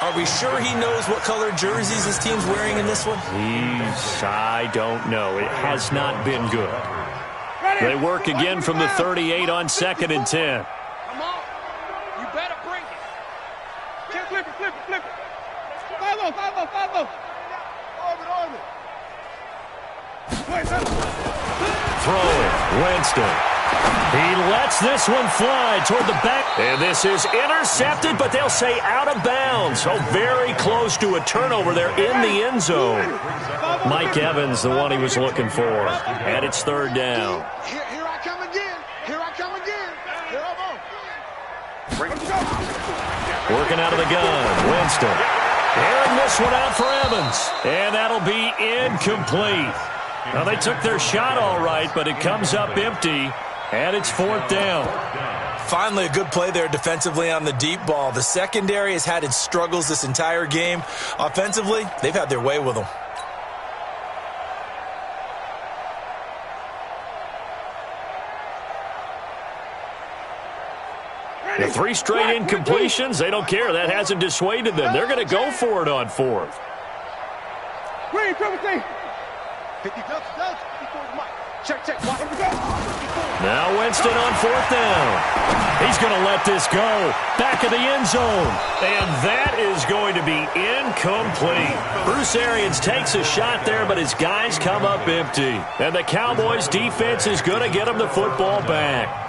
Are we sure he knows what color jerseys his team's wearing in this one? I don't know. It has not been good. They work again from the 38 on 2nd and 10. Come on. You better bring it. Can't flip it. 5-0. Orbit. Throwing. Winston. He lets this one fly toward the back. And this is intercepted, but they'll say out of bounds. So very close to a turnover there in the end zone. Mike Evans, the one he was looking for. And it's 3rd down. Here I come again. Here I come. Working out of the gun. Winston. Airing this one out for Evans. And that'll be incomplete. Now, they took their shot all right, but it comes up empty. And it's 4th down. Finally, a good play there defensively on the deep ball. The secondary has had its struggles this entire game. Offensively, they've had their way with them. The 3 straight incompletions, they don't care. That hasn't dissuaded them. They're going to go for it on 4th. Green, 50 Check. Now Winston on 4th down. He's going to let this go. Back of the end zone. And that is going to be incomplete. Bruce Arians takes a shot there, but his guys come up empty. And the Cowboys defense is going to get him the football back.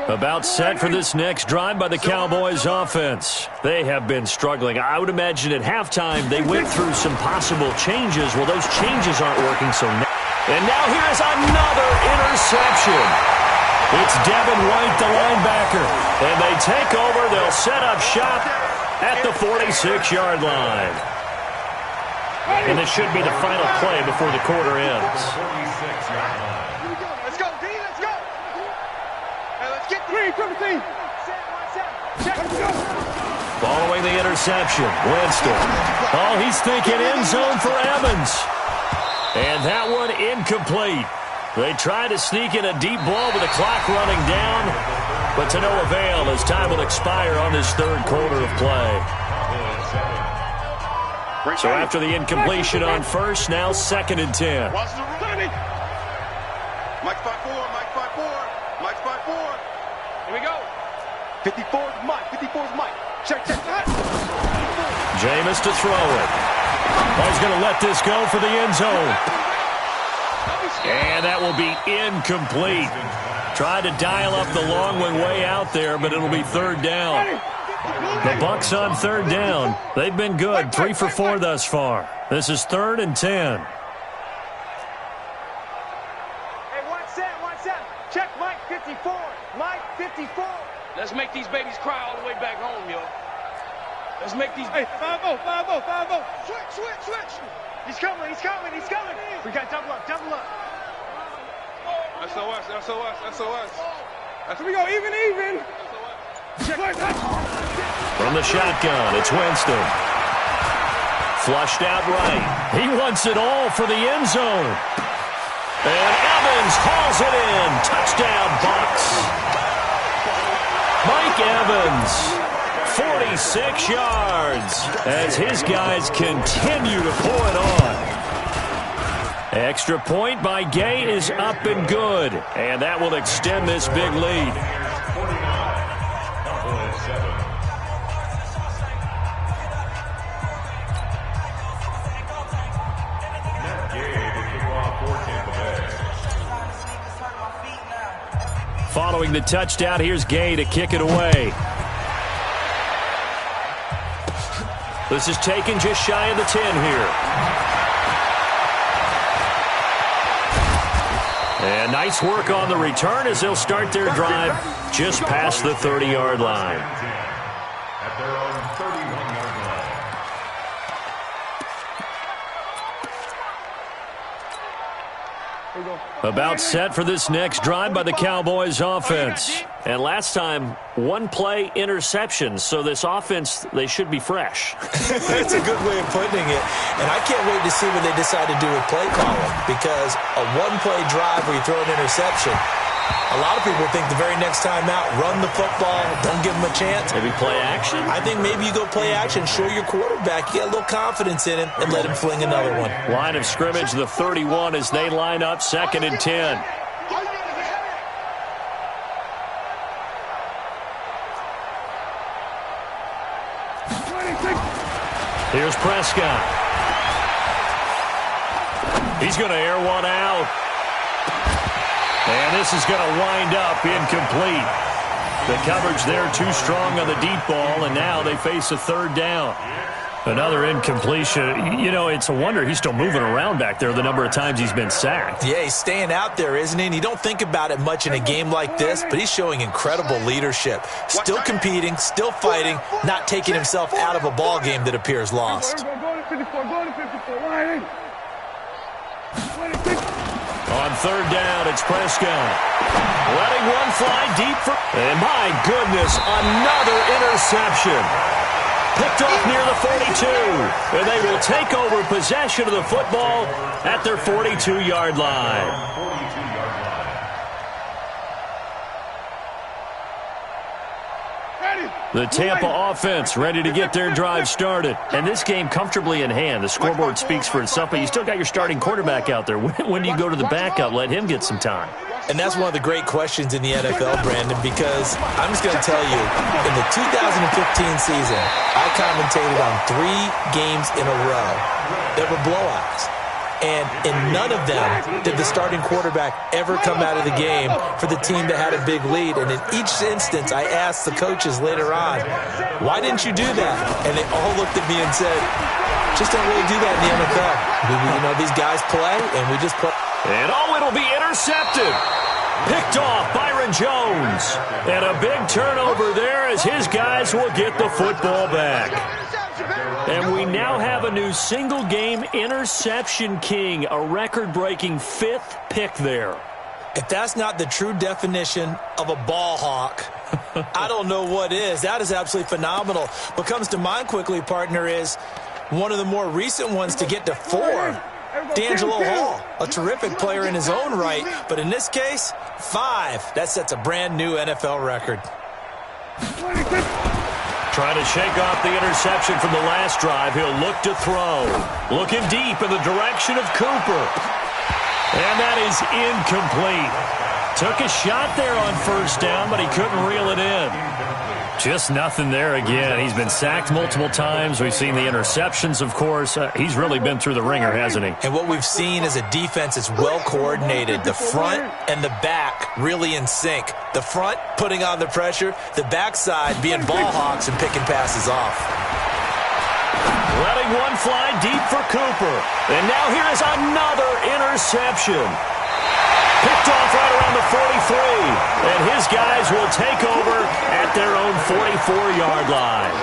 About set for this next drive by the Cowboys offense. They have been struggling. I would imagine at halftime they went through some possible changes. Well, those changes aren't working so now. And now here's another interception. It's Devin White, the linebacker. And they take over. They'll set up shop at the 46-yard line. And this should be the final play before the quarter ends. Let's go, D. Let's go. Hey, let's get Green, triple team. Following the interception, Winston. Oh, he's thinking end zone for Evans. And that one incomplete. They tried to sneak in a deep ball with the clock running down, but to no avail as time will expire on this third quarter of play. So after the incompletion on first, now 2nd and 10. Watch the run. Mike 5-4, Mike 5-4, Mike 5-4. Here we go. 54's Mike, 54's Mike. Check. Jameis to throw it. Oh, he's going to let this go for the end zone. And that will be incomplete. Tried to dial up the long one way out there, but it'll be 3rd down. The Bucs on 3rd down. They've been good, 3 for 4 thus far. This is 3rd and 10. Hey, one set. Check Mike 54. Mike 54. Let's make these babies cry all the way back home, yo. Let's make these... Hey, 5-0. Switch. He's coming. We got double up. SOS. Here we go, even. From the shotgun, it's Winston. Flushed out right. He wants it all for the end zone. And Evans hauls it in. Touchdown, Bucs. Mike Evans, 46 yards, as his guys continue to pull it on. Extra point by Gay is up and good, and that will extend this big lead. Following the touchdown, here's Gay to kick it away. This is taken just shy of the 10 here. And nice work on the return as they'll start their drive just past the 30-yard line. At their own 31-yard line. About set for this next drive by the Cowboys offense. And last time, 1-play interception. So this offense, they should be fresh. That's a good way of putting it. And I can't wait to see what they decide to do with play calling. Because a 1-play drive where you throw an interception, a lot of people think the very next time out, run the football, don't give them a chance. Maybe play action? I think maybe you go play action, show your quarterback, you get a little confidence in him, and let him fling another one. Line of scrimmage, the 31 as they line up 2nd and 10. Here's Prescott. He's going to air one out. And this is going to wind up incomplete. The coverage there too strong on the deep ball, and now they face a 3rd down. Another incompletion. You know, it's a wonder he's still moving around back there the number of times he's been sacked. Yeah, he's staying out there, isn't he? And you don't think about it much in a game like this, but he's showing incredible leadership. Still competing, still fighting, not taking himself out of a ball game that appears lost. Go to 54, line in. On 3rd down, it's Prescott. Letting one fly deep for... And my goodness, another interception. Picked off near the 42. And they will take over possession of the football at their 42-yard line. The Tampa offense ready to get their drive started. And this game comfortably in hand. The scoreboard speaks for itself, but you still got your starting quarterback out there. When do you go to the backup? Let him get some time. And that's one of the great questions in the NFL, Brandon, because I'm just going to tell you, in the 2015 season, I commentated on 3 games in a row that were blowouts. And in none of them did the starting quarterback ever come out of the game for the team that had a big lead. And in each instance, I asked the coaches later on, why didn't you do that? And they all looked at me and said, just don't really do that in the NFL. You know, these guys play, and we just play. And it'll be intercepted. Picked off Byron Jones. And a big turnover there as his guys will get the football back. And we now have a new single-game interception king, a record-breaking 5th pick there. If that's not the true definition of a ball hawk, I don't know what is. That is absolutely phenomenal. What comes to mind quickly, partner, is one of the more recent ones to get to 4. D'Angelo Hall, a terrific player in his own right, but in this case, 5. That sets a brand new NFL record. Trying to shake off the interception from the last drive. He'll look to throw. Looking deep in the direction of Cooper. And that is incomplete. Took a shot there on first down, but he couldn't reel it in. Just nothing there again. He's been sacked multiple times. We've seen the interceptions, of course. He's really been through the ringer, hasn't he? And what we've seen is a defense that's well coordinated. The front and the back really in sync. The front putting on the pressure, the backside being ball hawks and picking passes off. Letting one fly deep for Cooper. And now here is another interception. Picked off right around the 43. And his guys will take over at their own 44-yard line.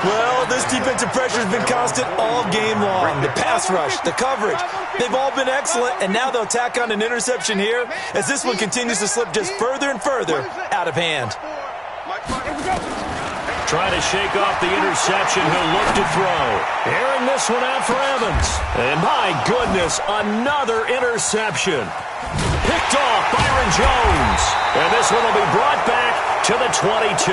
Well, this defensive pressure has been constant all game long. The pass rush, the coverage, they've all been excellent. And now they'll tack on an interception here as this one continues to slip just further and further out of hand. Trying to shake off the interception. He'll look to throw. Airing this one out for Evans. And my goodness, another interception. Picked off Byron Jones. And this one will be brought back to the 22.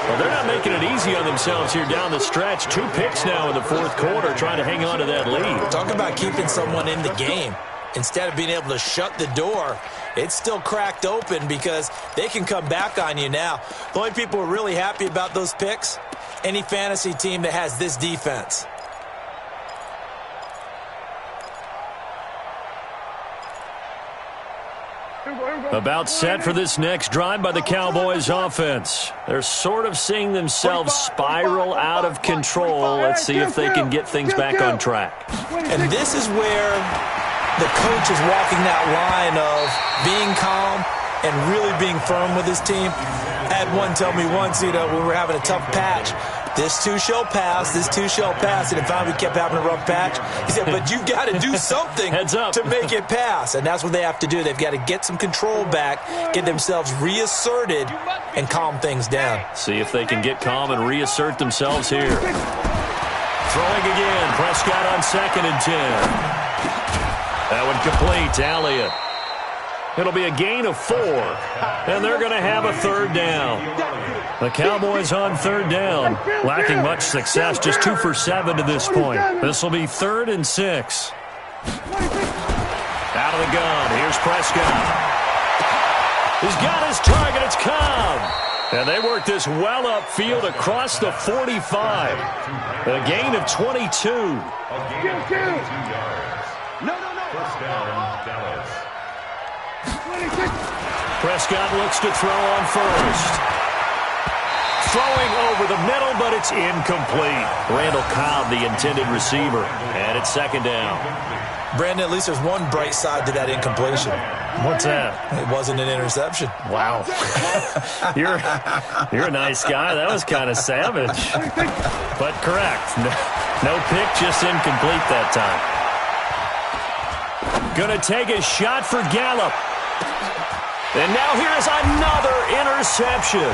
Well, they're not making it easy on themselves here down the stretch. 2 picks now in the 4th quarter, trying to hang on to that lead. Talk about keeping someone in the game. Instead of being able to shut the door, it's still cracked open because they can come back on you now. The only people who are really happy about those picks, any fantasy team that has this defense. About set for this next drive by the Cowboys offense. They're sort of seeing themselves spiral out of control. Let's see if they can get things back on track. And this is where the coach is walking that line of being calm and really being firm with his team. I had one tell me once, when we were having a tough patch, this too shall pass, this too shall pass, and finally we kept having a rough patch. He said, but you've got to do something to make it pass, and that's what they have to do. They've got to get some control back, get themselves reasserted, and calm things down. See if they can get calm and reassert themselves here. Throwing again, Prescott on 2nd and 10. That one complete to Elliott. It'll be a gain of 4, and they're going to have a 3rd down. The Cowboys on 3rd down, lacking much success, just 2 for 7 to this point. This will be 3rd and 6. Out of the gun, here's Prescott. He's got his target, it's Cobb. And they work this well upfield across the 45. A gain of 22. Prescott looks to throw on first. Throwing over the middle, but it's incomplete. Randall Cobb, the intended receiver. And it's 2nd down. Brandon, at least there's one bright side to that incompletion. What's that? It wasn't an interception. Wow. You're a nice guy. That was kind of savage. But correct. No pick, just incomplete that time. Gonna take a shot for Gallup. And now here's another interception.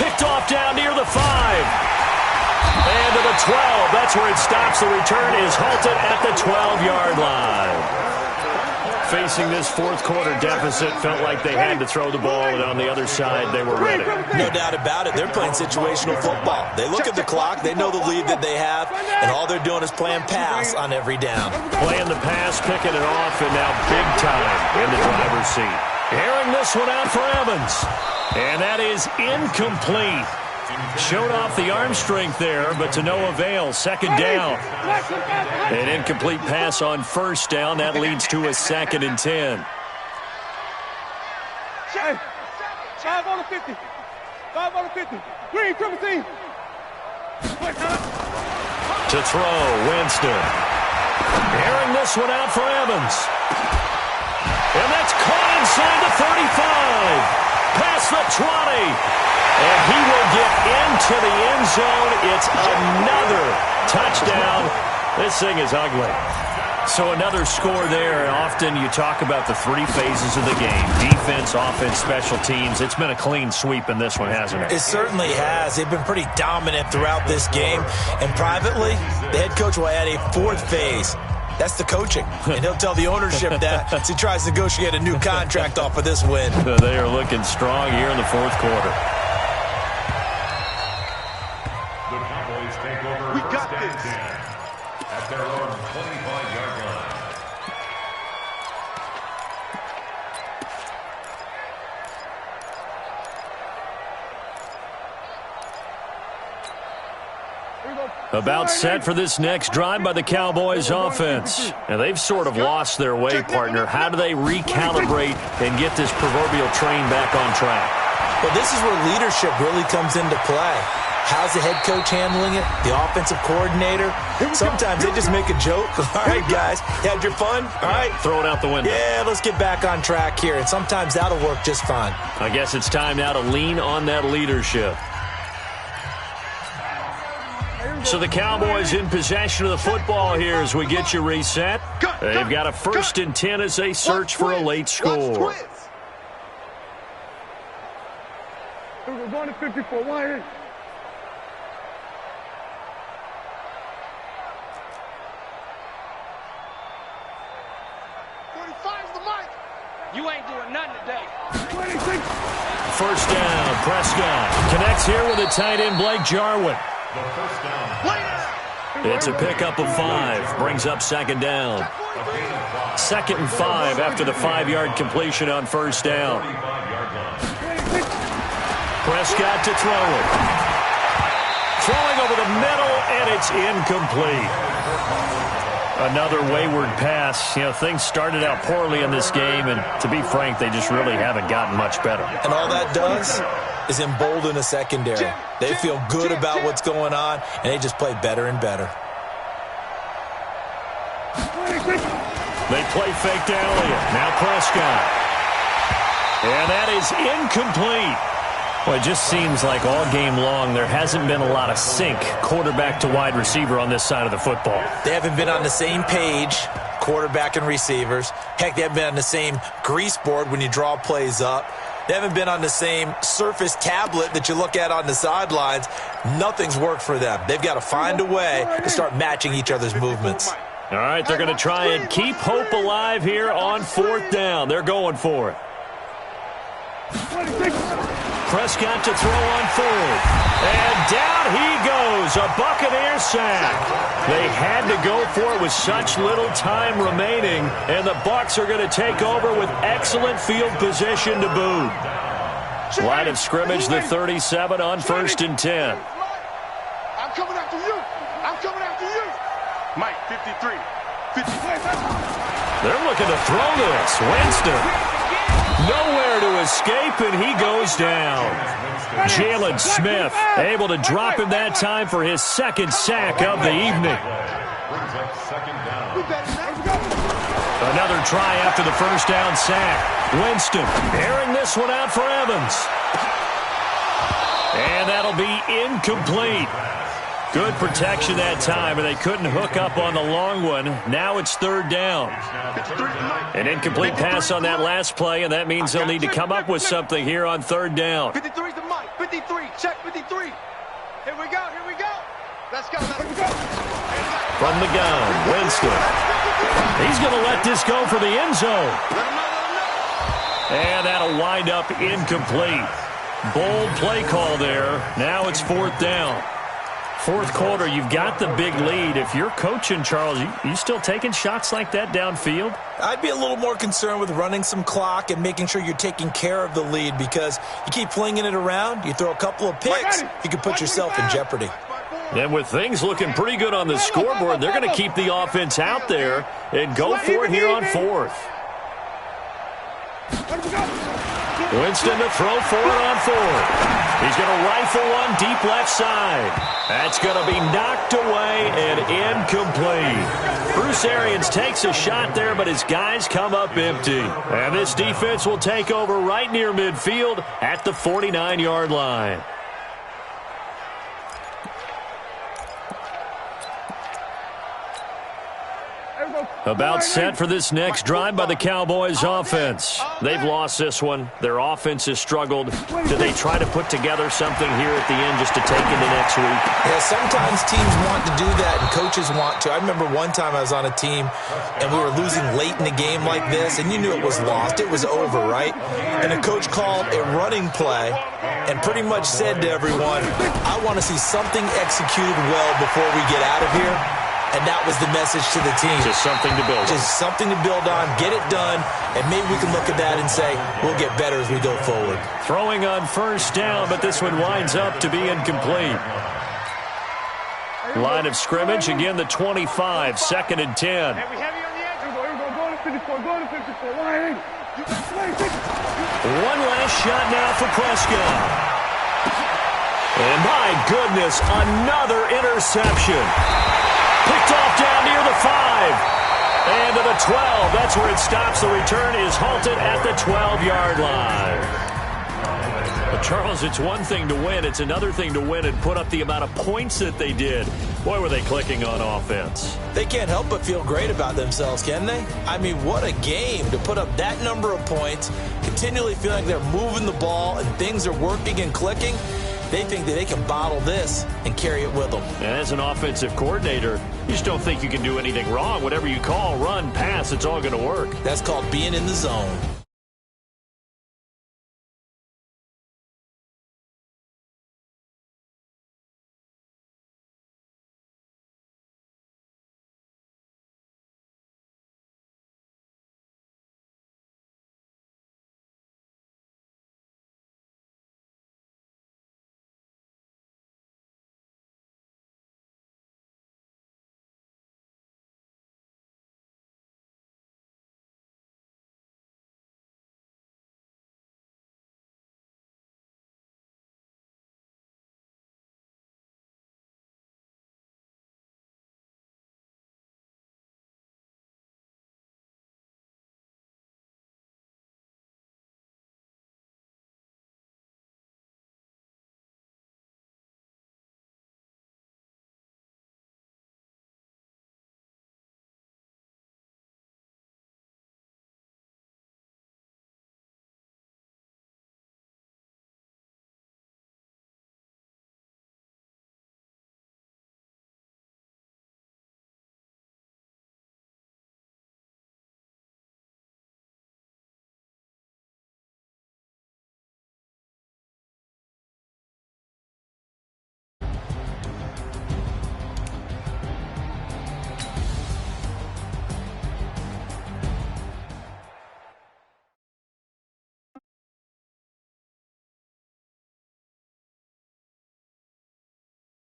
Picked off down near the 5. And to the 12. That's where it stops. The return is halted at the 12-yard line. Facing this 4th quarter deficit, felt like they had to throw the ball, and on the other side, they were ready. No doubt about it. They're playing situational football. They look at the clock, they know the lead that they have, and all they're doing is playing pass on every down. Playing the pass, picking it off, and now big time in the driver's seat. Airing this one out for Evans. And that is incomplete. Showed off the arm strength there, but to no avail. 2nd down. An incomplete pass on 1st down. That leads to a 2nd and 10. 5 on the 50. 5 on the 50. Green, triple team. To throw, Winston. Airing this one out for Evans. And that's caught inside the 35. Past the 20. And he will get into the end zone. It's another touchdown. This thing is ugly. So another score there, and often you talk about the three phases of the game: defense, offense, special teams. It's been a clean sweep in this one, hasn't it? It certainly has. They've been pretty dominant throughout this game. And privately, the head coach will add a fourth phase. That's the coaching. And he'll tell the ownership that as he tries to negotiate a new contract off of this win. They are looking strong here in the fourth quarter. The Cowboys take over. We got this. At their own 25-yard line. About set for this next drive by the Cowboys offense. And they've sort of lost their way, partner. How do they recalibrate and get this proverbial train back on track? Well, this is where leadership really comes into play. How's the head coach handling it? The offensive coordinator? Sometimes they just make a joke. All right, guys, you had your fun? All right. Throw it out the window. Yeah, let's get back on track here. And sometimes that'll work just fine. I guess it's time now to lean on that leadership. So the Cowboys in possession of the football here as we get you reset. They've got a 1st and 10 as they search for a late score. We're going to 54. Line in. You ain't doing nothing today. 26. First down, Prescott connects here with a tight end, Blake Jarwin. The first down. It's a pickup of 5, brings up 2nd down. 2nd and 5 after the 5-yard completion on 1st down. 35-yard line. Prescott to throw it. Throwing over the middle, and it's incomplete. Another wayward pass. You know, things started out poorly in this game, and to be frank, they just really haven't gotten much better. And all that does is embolden a secondary. They feel good about what's going on, and they just play better and better. They play fake to Elliott. Now Prescott. And that is incomplete. Well, it just seems like all game long there hasn't been a lot of sync quarterback to wide receiver on this side of the football. They haven't been on the same page, quarterback and receivers. Heck, they haven't been on the same grease board when you draw plays up. They haven't been on the same Surface tablet that you look at on the sidelines. Nothing's worked for them. They've got to find a way to start matching each other's movements. All right, they're going to try and keep hope alive here on 4th down. They're going for it. 26. Prescott to throw on 4th. And down he goes. A Buccaneer sack. They had to go for it with such little time remaining. And the Bucs are going to take over with excellent field position to boot. Line of scrimmage, the 37 on 1st and 10. I'm coming after you. I'm coming after you. Mike, 53. 53. They're looking to throw this. Winston. Nowhere to escape, and he goes down. Jalen Smith able to drop him that time for his 2nd sack of the evening. Brings up 2nd down. Another try after the 1st down sack. Winston airing this one out for Evans. And that'll be incomplete. Good protection that time, and they couldn't hook up on the long one. Now it's 3rd down. An incomplete pass on that last play, and that means they'll need to come up with something here on 3rd down. 53's the Mike. 53. Check 53. Here we go. Here we go. Let's go. Let's go. From the gun, Winston. He's going to let this go for the end zone. And that'll wind up incomplete. Bold play call there. Now it's 4th down. 4th quarter, you've got the big lead. If you're coaching, Charles, you still taking shots like that downfield? I'd be a little more concerned with running some clock and making sure you're taking care of the lead, because you keep flinging it around, you throw a couple of picks, you can put yourself in jeopardy. And with things looking pretty good on the scoreboard, they're going to keep the offense out there and go for it here on 4th. Winston to throw for it on fourth. He's going to rifle one deep left side. That's going to be knocked away and incomplete. Bruce Arians takes a shot there, but his guys come up empty. And this defense will take over right near midfield at the 49-yard line. About set for this next drive by the Cowboys offense. They've lost this one. Their offense has struggled. Do they try to put together something here at the end just to take into next week? Yeah, sometimes teams want to do that and coaches want to. I remember one time I was on a team and we were losing late in the game like this, and you knew it was lost. It was over, right? And the coach called a running play and pretty much said to everyone, I want to see something executed well before we get out of here. And that was the message to the team. Just something to build on. Just something to build on, get it done, and maybe we can look at that and say, we'll get better as we go forward. Throwing on first down, but this one winds up to be incomplete. Line of scrimmage, again the 25, 2nd and 10. Hey, we have you on the edge. Here we go. Go to 54. Go to 54. Line. One last shot now for Prescott. And my goodness, another interception. Picked off down near the 5. And to the 12. That's where it stops. The return is halted at the 12-yard line. But Charles, it's one thing to win. It's another thing to win and put up the amount of points that they did. Boy, were they clicking on offense. They can't help but feel great about themselves, can they? I mean, what a game to put up that number of points, continually feeling like they're moving the ball and things are working and clicking. They think that they can bottle this and carry it with them. And as an offensive coordinator, you just don't think you can do anything wrong. Whatever you call, run, pass, it's all going to work. That's called being in the zone.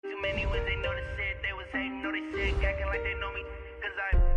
Too many when they know the shit, they was hating, know they shit, acting like they know me, cause I